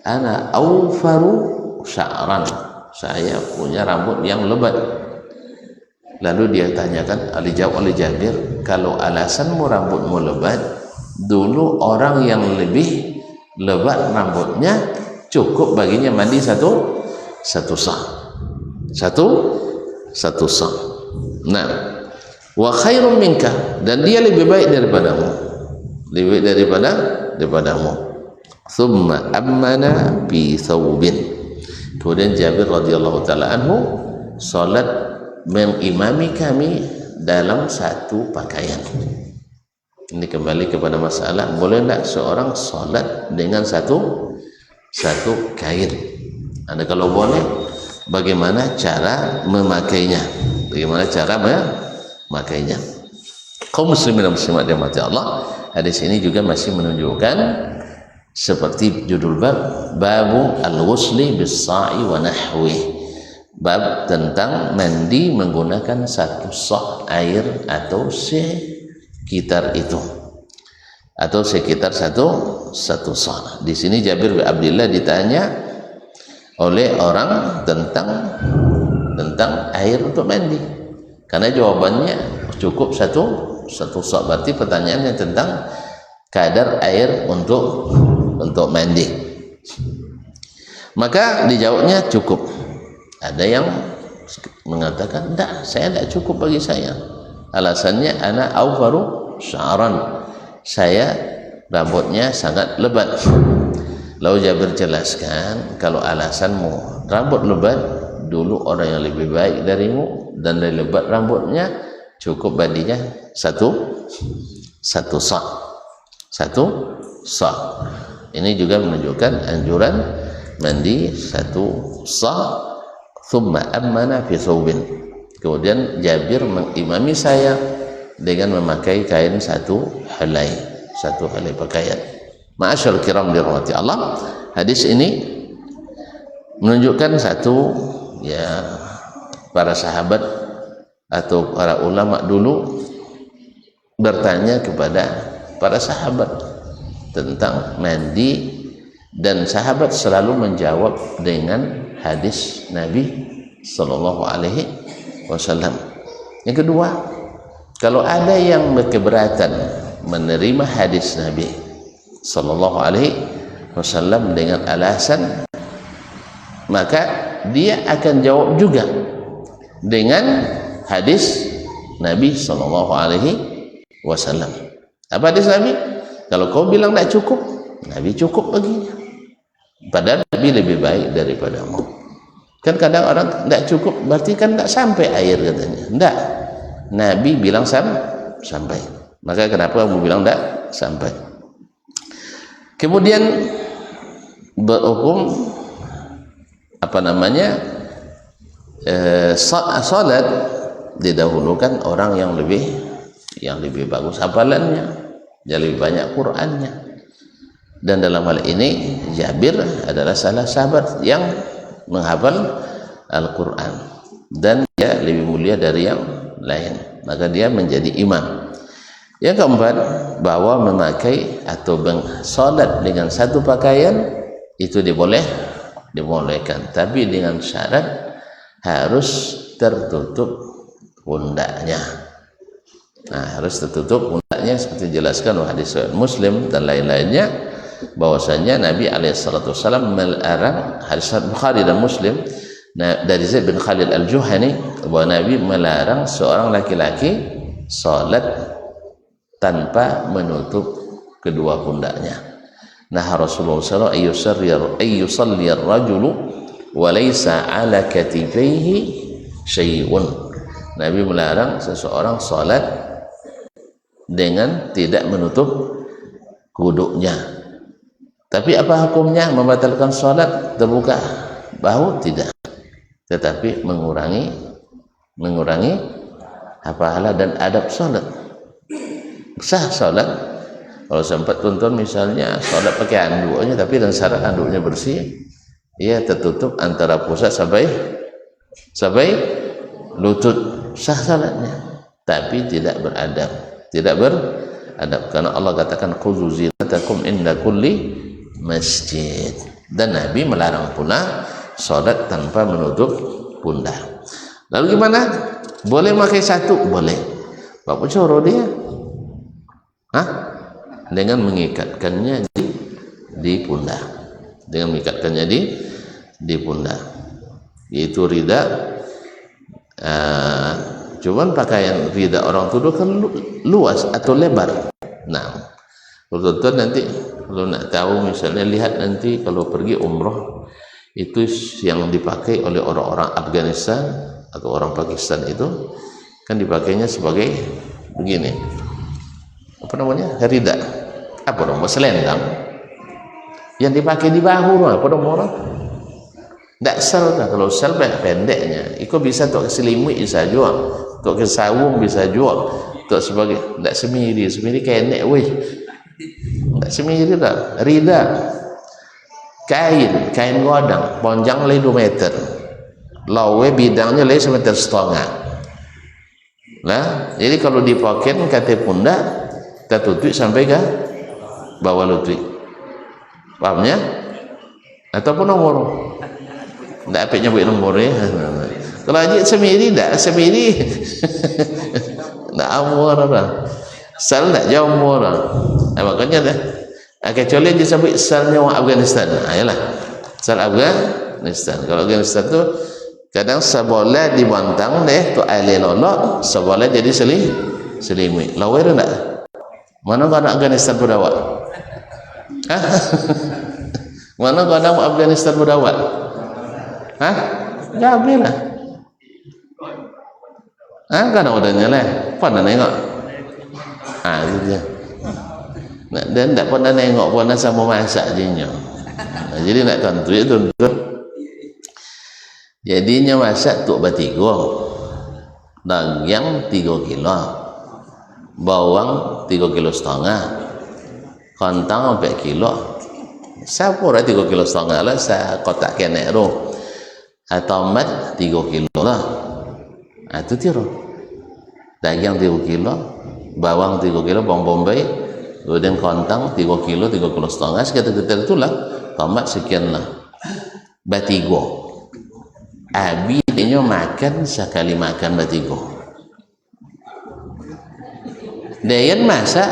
Speaker 1: ana awfaru sya'ran, saya punya rambut yang lebat. Lalu dia tanyakan, dijawab oleh Jabir, kalau alasanmu rambutmu lebat, dulu orang yang lebih lebat rambutnya cukup baginya mandi satu sa'. Nah, wa khairum minka, dan dia lebih baik daripadamu, thumma ammana fi thawbin. Kemudian Jabir radhiyallahu taala anhu salat mengimami kami dalam satu pakaian. Ini kembali kepada masalah boleh tidak seorang salat dengan satu kain. Anda kalau boleh, bagaimana cara memakainya? Kaum muslimin dan muslimat yang mati Allah, hadis ini juga masih menunjukkan seperti judul babu al-ghusli bis-sa'i wa nahwi, bab tentang mandi menggunakan satu sa' air atau sekitar itu, atau sekitar satu sa'. Di sini Jabir bin Abdullah ditanya oleh orang tentang air untuk mandi, karena jawabannya cukup satu sa', berarti pertanyaannya tentang kadar air untuk mandi. Maka dijawabnya cukup. Ada yang mengatakan tidak, saya tidak cukup bagi saya. Alasannya ana awfaru sya'ran, saya rambutnya sangat lebat. Lalu Jabir jelaskan, kalau alasanmu rambut lebat, dulu orang yang lebih baik darimu dan dari lebat rambutnya cukup mandinya satu sa'. Ini juga menunjukkan anjuran mandi satu sa'. Thumma ammana fi thawbin, kemudian Jabir mengimami saya dengan memakai kain satu helai pakaian. Ma'asyarul kiram dirahmati Allah, hadis ini menunjukkan satu, ya, para sahabat atau para ulama dulu bertanya kepada para sahabat tentang mandi, dan sahabat selalu menjawab dengan hadis Nabi sallallahu alaihi wasallam. Yang kedua, kalau ada yang keberatan menerima hadis Nabi sallallahu alaihi wasallam dengan alasan, maka dia akan jawab juga dengan hadis Nabi sallallahu alaihi wasallam. Apa hadis Nabi? Kalau kau bilang tidak cukup, Nabi cukup baginya, padahal Nabi lebih baik daripadamu. Kan kadang orang tidak cukup berarti kan tidak sampai air katanya. Tidak, Nabi bilang sampai. Maka kenapa Abu bilang tidak sampai. Kemudian berhukum apa namanya, salat didahulukan orang yang lebih bagus hafalannya, yang lebih banyak Qur'annya. Dan dalam hal ini Jabir adalah salah sahabat yang menghafal Al-Quran dan dia lebih mulia dari yang lain, maka dia menjadi imam. Yang keempat, bahwa memakai atau salat dengan satu pakaian itu dibolehkan, tapi dengan syarat harus tertutup pundaknya. Nah, harus tertutup pundaknya seperti dijelaskan oleh hadis Muslim dan lain-lainnya, bahwasanya Nabi alaihissalam melarang, hadis Bukhari dan Muslim dari Zaid bin Khalid al-Juhani, bahwa Nabi melarang seorang laki-laki salat tanpa menutup kedua pundaknya. Nah, Rasulullah SAW ayyusalli ar-rajulu wa laysa ala katifaihi syai'un. Nabi melarang seseorang salat dengan tidak menutup kuduknya. Tapi apa hukumnya membatalkan salat terbuka bahu? Tidak, tetapi mengurangi pahala dan adab salat. Sah salat kalau sempat tonton misalnya salat pakai anduknya, tapi dengan syarat anduknya bersih, ia tertutup antara pusat sampai lutut, sah salatnya, tapi tidak beradab, karena Allah katakan khudzu zinatakum inda kulli masjid. Dan Nabi melarang pula salat tanpa menutup pundak. Lalu gimana? Boleh pakai satu? Boleh. Bapak coro dia? Dengan mengikatkannya di pundak. Dengan mengikatkannya di pundak. Yaitu rida. Cuman pakaian rida orang tuduh kan luas atau lebar. Nah, betul-betul nanti kalau nak tahu misalnya, lihat nanti kalau pergi umroh itu yang dipakai oleh orang-orang Afghanistan atau orang Pakistan itu kan dipakainya sebagai begini, apa namanya, rida, apa namanya, selendang yang dipakai di bahu, apa namanya, tidak sel. Kalau sel pendeknya itu bisa untuk selimut bisa juga, untuk kesawung bisa juga, untuk sebagai tidak semiri kenek weh, tidak semiri dah. Rida kain godang panjang le 2 meter, lawe bidangnya le 1,5 meter. Nah, jadi kalau dipakai kata pundak tertutup sampai ke bawah lutut, pahamnya? Ataupun nomor tidak apa nyebut nomor ya. Kalau aja semiri tidak semiri tidak amor lah, sal tidak jauh amor lah. Makanya dah kecuali dia sampai salnya orang Afghanistan. Ayolah, sal Afghanistan. Kalau Afghanistan tu kadang sebola dibantang deh tu air lolok, sebola jadi selimut. Lawer tak? Mana kau nak Afghanistan berdawat? Mana kau nak Afghanistan berdawat? Gabil lah. Kan orangnya lah. Pernah nengok? Itu dia. Dan tak pernah nengok, pernah sama masak dia. Jadi nak tentu ya tuntut. Jadinya masak tu bertiga, daging 3 kilo, bawang 3,5 kilo, kentang 4 kilo. Siapa orang 3,5 kilo lah, saya kotak kenek tu. Tomat 3 kilo lah. Itu tiru. Daging 3 kilo, bawang 3 kilo, bawang bombay, kemudian kentang 3 kilo, 3,5 kilo. Sekitar itulah. Tomat sekian lah. Batigo. Abinya makan sekali makan batigo. Dayan masak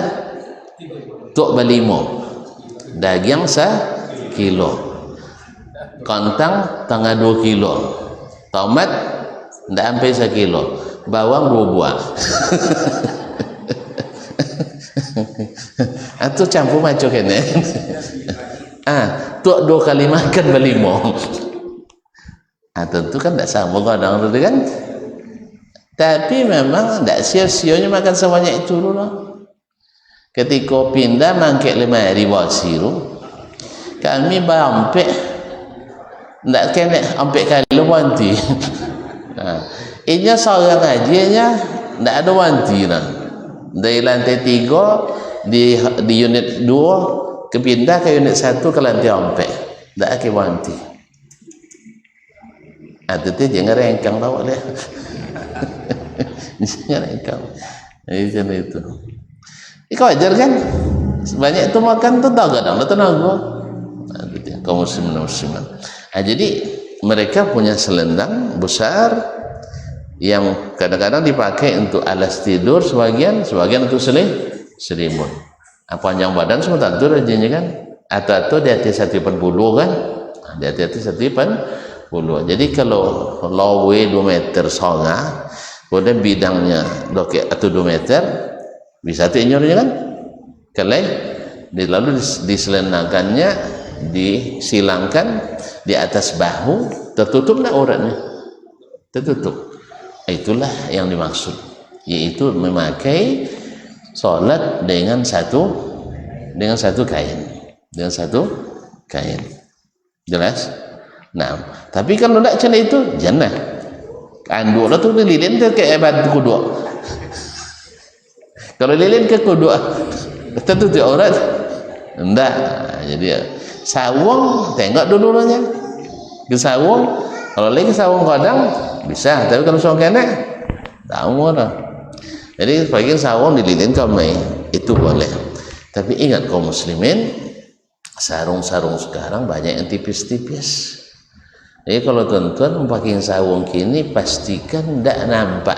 Speaker 1: tuk balimo. Daging 1 kilo. Kentang tengah 2 kilo. Tomat tidak sampai 1 kilo. Bawang 2 buah. Itu campur macam kene. Tuk 2 kali makan balimo. Tentu kan tidak sama kadang itu kan. Tapi memang tidak sia-sianya makan sebanyak itu loh. ketika pindah mangkek 5 hari wasiru kami bampek ndak kena ampek kali wanti. Nah, inya seorang ajinya ndak ada wanti nah. Dari lantai 3 di unit 2 kepindah ke unit 1 ke lantai 4. Ndak ke wanti. Ada tu jangan rengkang bawa dia. Jangan rengkang. Itu. Itu wajar kan? Banyak itu makan tu tak kadang tenaga. Kaum muslimin. Jadi mereka punya selendang besar yang kadang-kadang dipakai untuk alas tidur sebagian untuk selimut. Panjang badan semua tentu rajinnya kan. Atau di atas 180 kan? Di atas 180. Jadi kalau lawe 2 meter setengah, kemudian bidangnya 2 meter, bisa tinyornya kan? Kalau lalu diselendangkannya, disilangkan di atas bahu, tertutuplah auratnya, tertutup. Itulah yang dimaksud, yaitu memakai solat dengan satu kain, jelas. Nah, tapi kalau tidak macam itu, jangan. Anduk lah tu lilin tu ke batu kudu. Kalau lilin ke kudu, tertutup aurat. Enggak. Jadi sawung tengok dulu-dulunya. Ke sawung, kalau lagi sawung kadang bisa, tapi kalau sawung kena tak mau dah. Jadi bagian sawung dililin kamai itu boleh. Tapi ingat kaum muslimin, sarung-sarung sekarang banyak yang tipis-tipis. Jadi kalau tuan-tuan pakai sarung kini pastikan tidak nampak.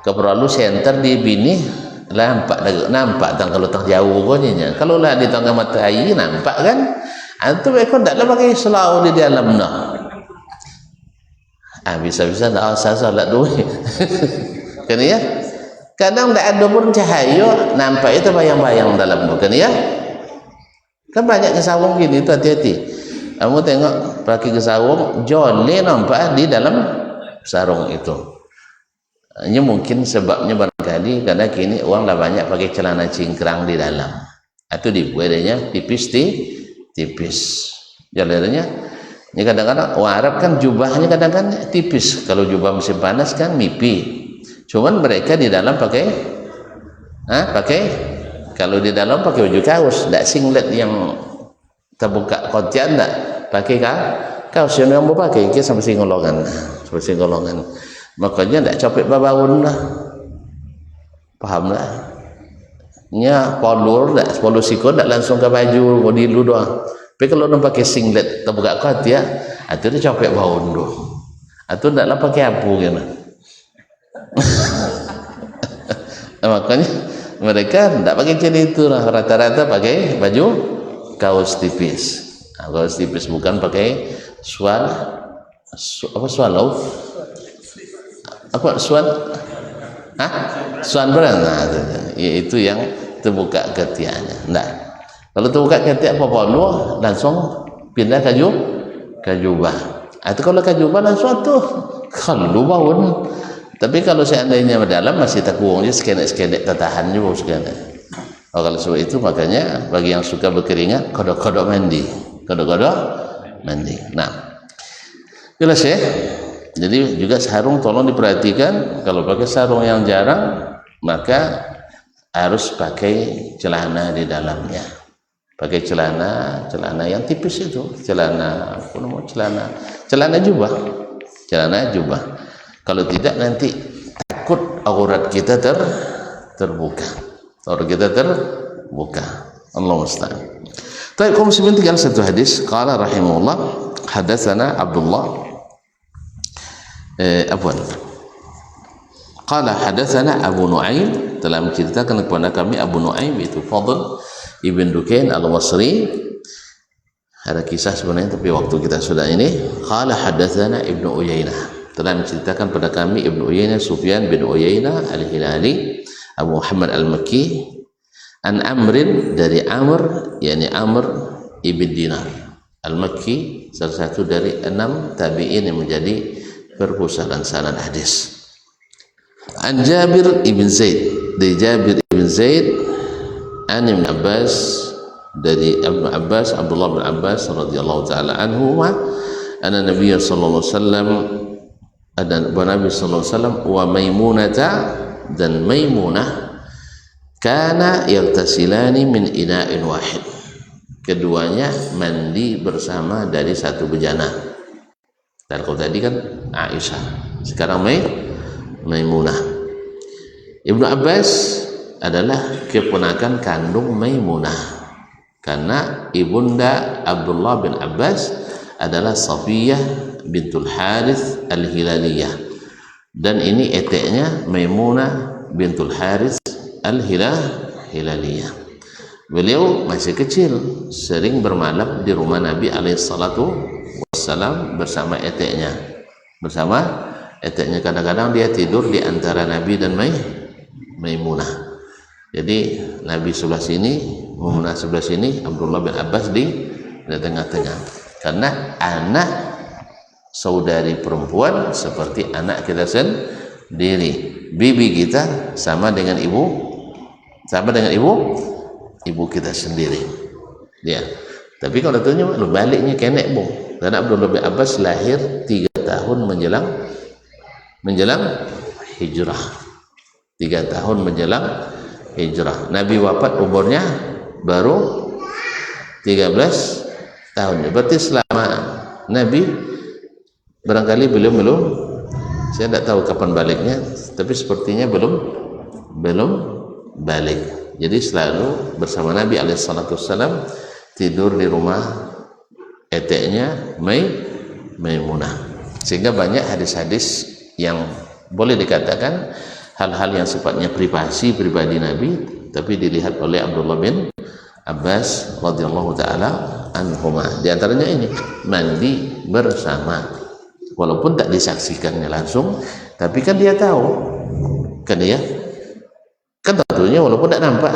Speaker 1: Keperlu center di bini nampak tang kalau tang jauh konya. Kalau lah di tengah matahari nampak kan? Antum ekor tidaklah pakai selau di dalam nah. Bisa-bisa tak asal salat dulu. Kan ya? Kadang tidak ada pun cahaya nampak itu bayang-bayang dalam tu kan ya? Kan banyak kesawung gini tu hati-hati. Kamu tengok pakai kesawung jolly nampak di dalam sarung itu. Ini mungkin sebabnya barangkali karena kini orang dah banyak pakai celana cingkrang di dalam. Atau dibuatnya tipis. Jalannya ini kadang-kadang orang Arab kan jubahnya kadang-kadang tipis. Kalau jubah musim panas kan mipi. Cuman mereka di dalam pakai kalau di dalam pakai baju kaos, tidak singlet yang terbuka kotian, tidak pakai kaos yang mau pakai ke sampai singgolongan. Makanya tidak capek babaun lah. Paham lah. Nya polur sikon tidak langsung ke baju body lu doang. Tapi kalau nak pakai singlet terbuka kotian, itu dia capek baun tu. Atau tidaklah pakai apa gitu. Makanya mereka tidak pakai macam itu lah, rata-rata pakai baju kaos tipis. Kaos tipis bukan pakai swallow swan brand. Nah, itu yang terbuka ketiaknya. Nah, kalau terbuka ketiak apa lu langsung pindah ke jubah. Atau kalau ke jubah langsung tuh kalau bangun. Tapi kalau seandainya dalam masih terkurungnya sekedek tertahan juga sekedek. Kalau sebab itu makanya bagi yang suka berkeringat kodok-kodok mandi. Nah, jelas ya. Jadi juga sarung tolong diperhatikan. Kalau pakai sarung yang jarang maka harus pakai celana di dalamnya. Pakai celana yang tipis itu, celana jubah. Kalau tidak nanti takut aurat kita terbuka. Allah musta'an. Baik, kaum muslimin, tinggal satu hadis. Qala rahimahullah, hadatsana Abdullah Qala hadatsana Abu Nu'aim, telah menceritakan kepada kami Abu Nu'aim itu Fadl Ibn Dukain Al-Wasri. Ada kisah sebenarnya tapi waktu kita sudah ini. Qala hadatsana Ibnu Uyainah, telah menceritakan pada kami Ibnu Uyainah Sufyan bin Uyainah Al-Hilali Abu Muhammad Al-Makki an Amrin, dari Amr, yakni Amr ibn Dinar Al-Makki, salah satu dari 6 tabi'in yang menjadi perpustakaan sanad hadis. An Jabir ibn Zaid, dari Jabir ibn Zaid an Ibn Abbas, dari Ibn Abbas, Abdullah bin Abbas radhiyallahu taala anhu, anna Nabi sallallahu alaihi wasallam, ada Nabi sallallahu alaihi wasallam, wa Maimunata, dan Maimunah, kana yartasilani min ina'in wahid, keduanya mandi bersama dari satu bejana. Dan kalau tadi kan Aisyah, sekarang Maimunah. Ibnu Abbas adalah keponakan kandung Maimunah, karena ibunda Abdullah bin Abbas adalah Safiyah bintul Harith al-Hilaliyah, dan ini eteknya Maimunah bintul Harith al-Hilaliyah. Beliau masih kecil, sering bermalam di rumah Nabi alaihissalatu wassalam bersama eteknya. Kadang-kadang dia tidur di antara Nabi dan Maimunah. Jadi Nabi sebelah sini, Maimunah sebelah sini, Abdullah bin Abbas di tengah-tengah. Karena anak saudari perempuan seperti anak kita sendiri. Bibi kita sama dengan ibu kita sendiri. Ya. Tapi kalau tanya baliknya kenek bung. Karena Abdullah bin Abbas lahir 3 tahun menjelang hijrah. 3 tahun menjelang hijrah. Nabi wafat umurnya baru 13 tahun. Berarti selama Nabi barangkali belum, saya tidak tahu kapan baliknya, tapi sepertinya belum balik. Jadi selalu bersama Nabi alaihissalam, tidur di rumah eteknya Maimunah. Sehingga banyak hadis-hadis yang boleh dikatakan hal-hal yang sifatnya pribadi Nabi, tapi dilihat oleh Abdullah bin Abbas radhiyallahu taala anhuma. Di antaranya ini mandi bersama, walaupun tak disaksikannya langsung, tapi kan dia tahu, kan tentunya walaupun tak nampak.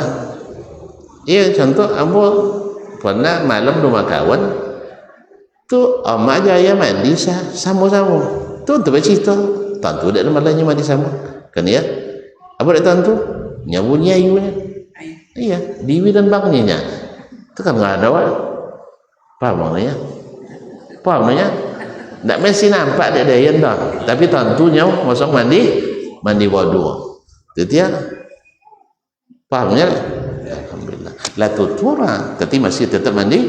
Speaker 1: Iya, contoh ambo pernah malam rumah kawan tu, mak jaya mandi sama-sama tu untuk bercerita tentu dia malamnya mandi sama, kan ya, apa dia tentu nyabunya ayunya, iya, diwi dan bangnya itu kan nggak ada paham maknanya tak mesti nampak dia dayan dah, tapi tentunya masuk mandi wadu itu ya, pahamnya. Alhamdulillah la tutura, tapi masih tetap mandi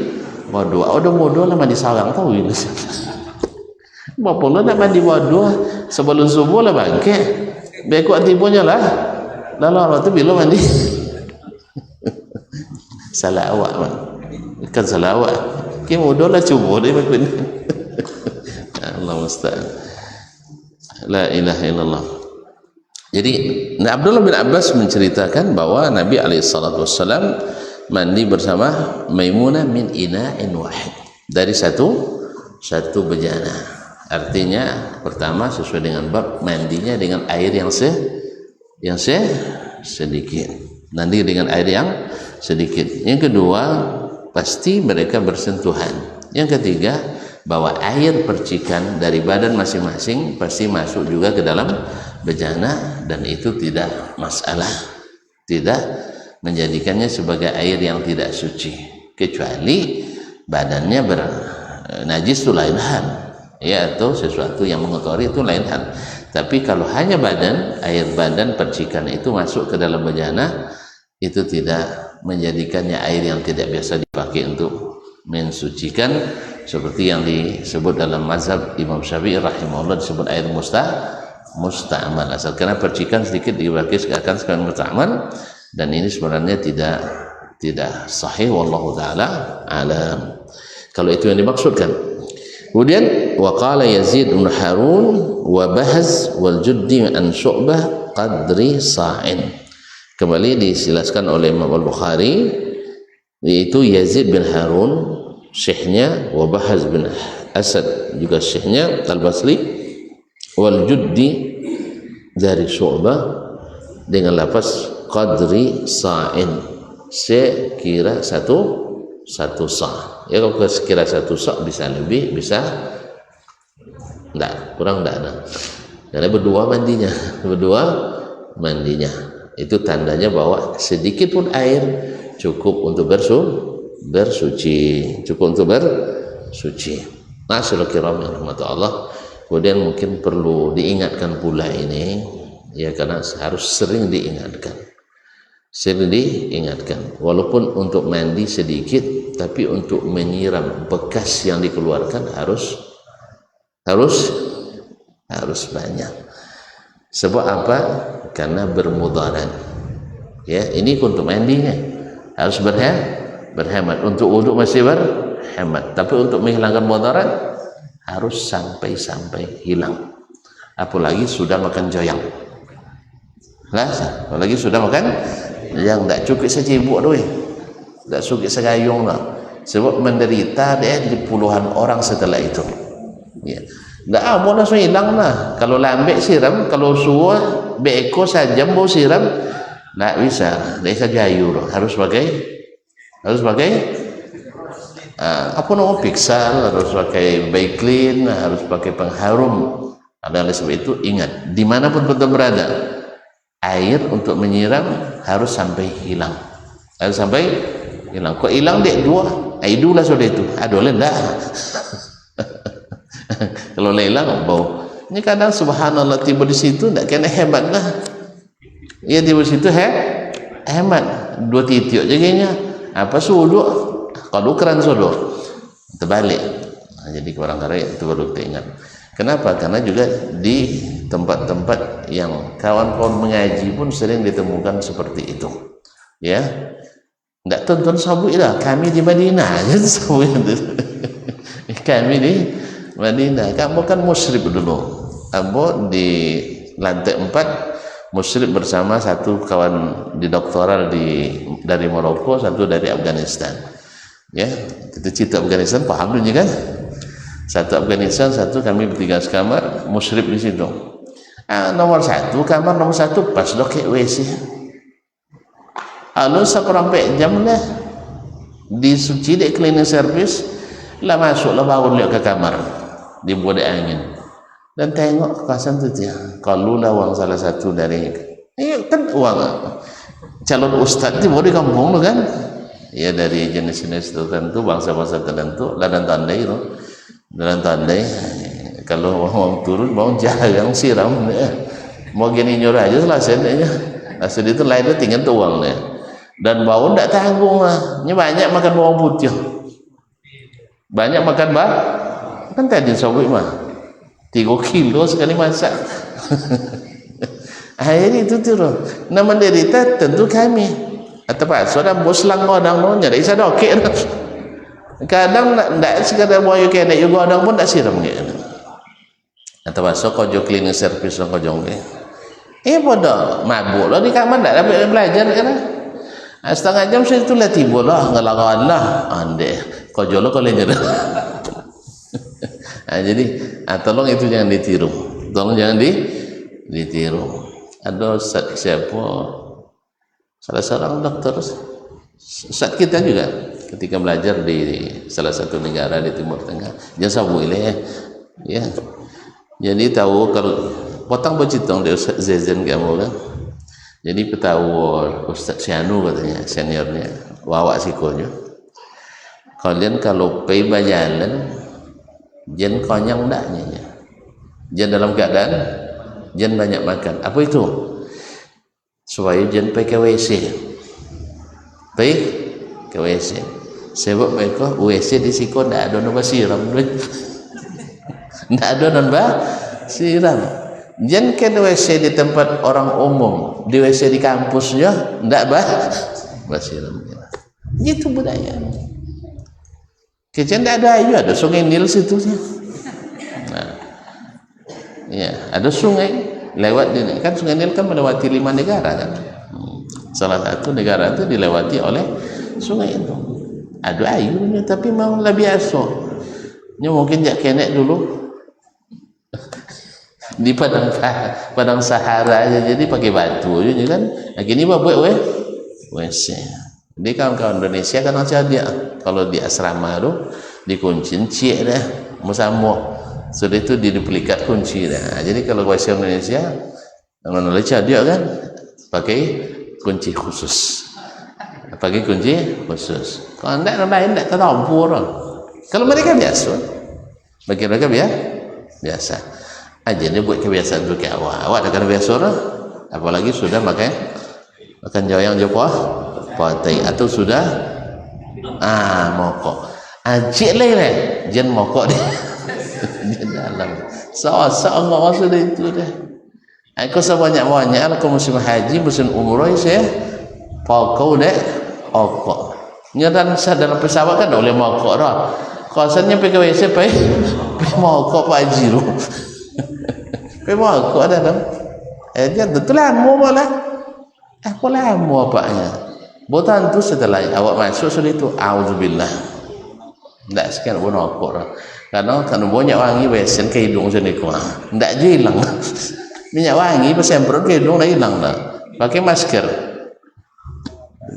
Speaker 1: wadu. Ada modal lah mandi sarang tahu ini. Bapa lah nak mandi wadu sebelum subuh lah bangke. Bekok tibunya lah. Lalu tu bila mandi. Salah awak man. Kan salah awak. Ki modal lah cuba dia bakun. Allah musta'an. La ilaha illallah. Jadi Abdullah bin Abbas menceritakan bahwa Nabi alaihissalatu wassalam mandi bersama Maimunah min ina'in wahid, dari satu bejana. Artinya pertama sesuai dengan bab, mandinya dengan air yang sedikit, mandi dengan air yang sedikit. Yang kedua pasti mereka bersentuhan. Yang ketiga bahwa air percikan dari badan masing-masing pasti masuk juga ke dalam bejana, dan itu tidak masalah, tidak menjadikannya sebagai air yang tidak suci, kecuali badannya bernajis itu lain hal, ya, atau sesuatu yang mengotori itu lain hal. Tapi kalau hanya air badan percikan itu masuk ke dalam bejana, itu tidak menjadikannya air yang tidak biasa dipakai untuk mensucikan, seperti yang disebut dalam mazhab Imam Syafi'i rahimahullah, disebut air musta'mal, asal karena percikan sedikit dipakai sekarang musta'mal, dan ini sebenarnya tidak sahih, wallahu taala alam kalau itu yang dimaksudkan. Kemudian waqala Yazid bin Harun wa Bahz wal Juddi an Syu'bah qadri sa'in, kembali dijelaskan oleh Imam Al-Bukhari, yaitu Yazid bin Harun syekhnya, wa Bahz bin Asad juga syekhnya Al-Basri, wal Juddi dari Syu'bah dengan lafaz qadri sa'in, sekira satu sa'. Ya, kalau sekira satu sa' bisa lebih, bisa enggak, kurang enggak ada. Karena berdua mandinya. Itu tandanya bahwa sedikit pun air cukup untuk bersuci, cukup untuk bersuci. Masyaallah kiram rahmatullah. Kemudian mungkin perlu diingatkan pula ini, ya, karena harus sering diingatkan, walaupun untuk mandi sedikit, tapi untuk menyiram bekas yang dikeluarkan harus banyak. Sebab apa? Karena bermudarat. Ya, ini untuk mandinya harus berhemat. Untuk wuduk masih berhemat, tapi untuk menghilangkan mudarat harus sampai hilang. Apalagi sudah makan joyang. Apalagi sudah makan yang tak cukup secibuk doh, tak cukup segayung lah. Sebab menderita dia di puluhan orang setelah itu. Ya. Tak boleh langsung hilang lah. Kalau lambek siram, kalau suah beeko saja mau siram, tak bisa. Tak bisa gayu loh. Harus pakai apa nama Pixel, harus pakai Baiklin, harus pakai pengharum. Oleh sebab itu ingat, dimanapun kita berada, air untuk menyiram harus sampai hilang. Kok hilang dek dua, dua lah sudah itu. Aduh lendak. Kalau hilang bau. Ini kadang subhanallah tiba di situ tak kena hebat lah. Ya tiba di situ hebat. 2 titik jadinya. Apa suduk? Kalau keran suduk terbalik. Jadi orang kare itu baru kita ingat. Kenapa? Karena juga di tempat-tempat yang kawan-kawan mengaji pun sering ditemukan seperti itu. Ya, tidak tonton sabuk lah. Kami di Madinah, kami di Madinah. Kamu kan musyrib dulu. Kamu di lantai 4 musyrib bersama satu kawan di doktoral dari Maroko, satu dari Afghanistan. Ya, kita cerita Afghanistan paham dulu kan? Satu Afghanistan, satu kami bertiga sekamar, musyrib di situ. Nomor 1 kamar nomor 1 pas dok kayak WC. Lalu sekurang jam lah disuci dek cleaning service lah, masuklah bangun lihat ke kamar, dibuat angin dan tengok kawasan tu dia. Kalau lah uang salah satu dari kan uang calon ustaz di boleh kampung tu kan, ya dari jenis-jenis tertentu, bangsa-bangsa tertentu, dan tandai itu. Dalam tandai kalau mau turun mau jarang siram mau gini nyuruh aja selesai asal itu lain itu tinggal tuang dan bau tidak tanggung lah. Ini banyak makan bawang putih, banyak makan kan tadi sobek mah 3 kilo sekali masak. Akhirnya itu turun. Nah menderita tentu kami atau pak saudara bos lang orang no nyari isa dokek. Kadang tak sekadar boyo kene juga orang pun tak siram gitu. Atau masuk kojo cleaning service orang kojo ke. Bodoh mabuk lo di kamar tak dapat belajar kan? Setengah jam saya itu lah tiba lah ngelawan lah ande kojo lo kalau nyerah. Jadi tolong itu jangan ditiru. Tolong jangan ditiru. Ada siapa salah seorang dokter saat kita juga ketika belajar di salah satu negara di Timur Tengah, jangan sabu ya. Jadi tahu kalau potong bocitong dari Ustaz Zezen kamu kan. Jadi petawur Ustaz Syanu katanya seniornya, wawa sikonya. Kalian kalau pergi berjalan, jangan konyang ndaknya. Jangan dalam keadaan jangan banyak makan. Apa itu? Supaya jangan pergi ke WC. Pergi ke WC. Sebab mereka WC di siko tidak ada nombor siram, tidak ada nombor siram. Jangan ke WC di tempat orang umum, di WC di kampusnya tidak siram. Itu budaya. Kecil tidak ada ayu, ada sungai Nil situ. Nah, ya ada sungai lewat ini kan sungai Nil kan melewati 5 negara kan. Salah satu negara itu dilewati oleh sungai itu. Ada ayunya tapi mau lebih biasa. Nya mungkin jak kenek dulu di padang Sahara aja jadi pakai batu aja kan. Gini buat WC. Jadi kawan-kawan Indonesia kan macam dia kalau di asrama tu dikunci cik dah musammo. Sudah itu diduplikat kunci dah. Jadi kalau WC Indonesia orang Malaysia dia kan pakai kunci khusus. pakai kunci khusus. Kalau tidak lain tidak terlampau orang. Kalau mereka biasa, bagi mereka biasa. Aja dia buat kebiasaan tu ke awak dah kena biasa lah. Apalagi sudah makan jawang jopo patai atau sudah mokok. Ajik lah jen mokok dia. Dia dalam. Sama sudah itu dah. Aku sebanyak-banyak lah ke musim haji, musim umrah saya pokok dek okok. Nyadan dalam pesawat kan tak boleh mokok dah. Kawasannya pergi WC pergi mokok Pak Haji tu. Pergi mokok ada dah. Dia tu lama malah. Aku lama apanya. Botan tu setelah awak masuk sudah itu auzubillah. Tak sekian pun mokok dah. Karena banyak wangi besen ke hidung sini kuah. Tak je hilang. Minyak wangi bersemprot ke hidung dah hilang dah. Pakai masker.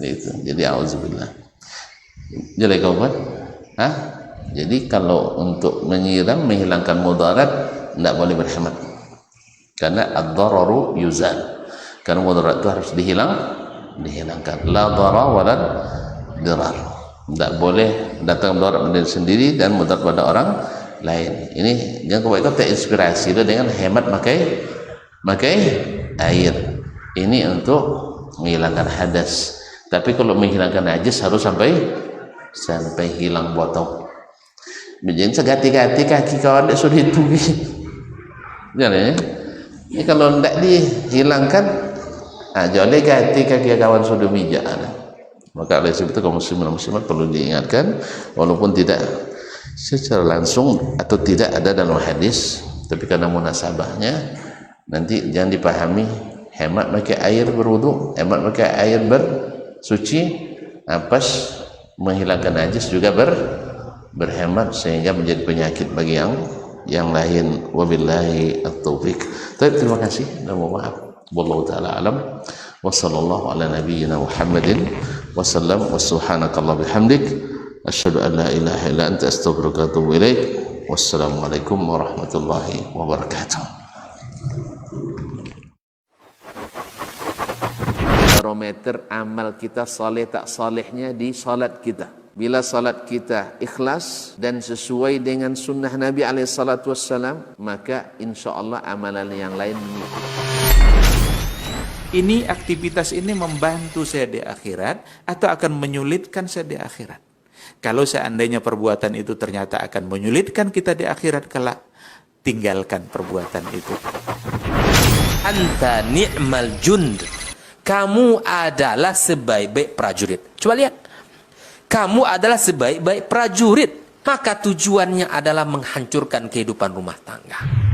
Speaker 1: Itu. Jadi auzubillah. Jadi kau buat? Jadi kalau untuk menyiram menghilangkan mudarat tidak boleh berhemat. Karena ad-dararu yuzal. Karena mudarat itu harus dihilangkan. La darara wala dirar. Tidak boleh datang mudarat pada sendiri dan mudarat pada orang lain. Ini yang kau itu terinspirasi dengan hemat pakai air. Ini untuk menghilangkan hadas. Tapi kalau menghilangkan najis harus sampai hilang botol. Jadi segati-gati kaki kawan dia sudah itu. Jangan ya. Ini kalau tidak dihilangkan, jadi ganti kaki kawan sudah mijak. Maka oleh sebab itu kaum muslimin perlu diingatkan, walaupun tidak secara langsung atau tidak ada dalam hadis, tapi karena munasabahnya nanti jangan dipahami hemat pakai air berwudu, hemat pakai air bersuci, pas menghilangkan najis juga berhemat sehingga menjadi penyakit bagi yang lain. Wabillahi at-taufiq. Terima kasih dan mohon maaf. Wallahu taala alam. Wa sallallahu ala nabiyyina Muhammadin wa sallam wa subhanakallah bihamdik asyhadu an la ilaha illa anta astaghfiruka wa atubu ilaik. Wassalamualaikum warahmatullahi wabarakatuh. Barometer amal kita saleh tak salehnya di salat kita. Bila salat kita ikhlas dan sesuai dengan sunnah Nabi SAW, maka insya Allah amalan yang lain mengikuti.
Speaker 3: Ini aktivitas ini membantu saya di akhirat atau akan menyulitkan saya di akhirat. Kalau seandainya perbuatan itu ternyata akan menyulitkan kita di akhirat kelak, tinggalkan perbuatan itu.
Speaker 4: Anta ni'mal jund. Kamu adalah sebaik-baik prajurit. Coba lihat. Kamu adalah sebaik-baik prajurit. Maka tujuannya adalah menghancurkan kehidupan rumah tangga.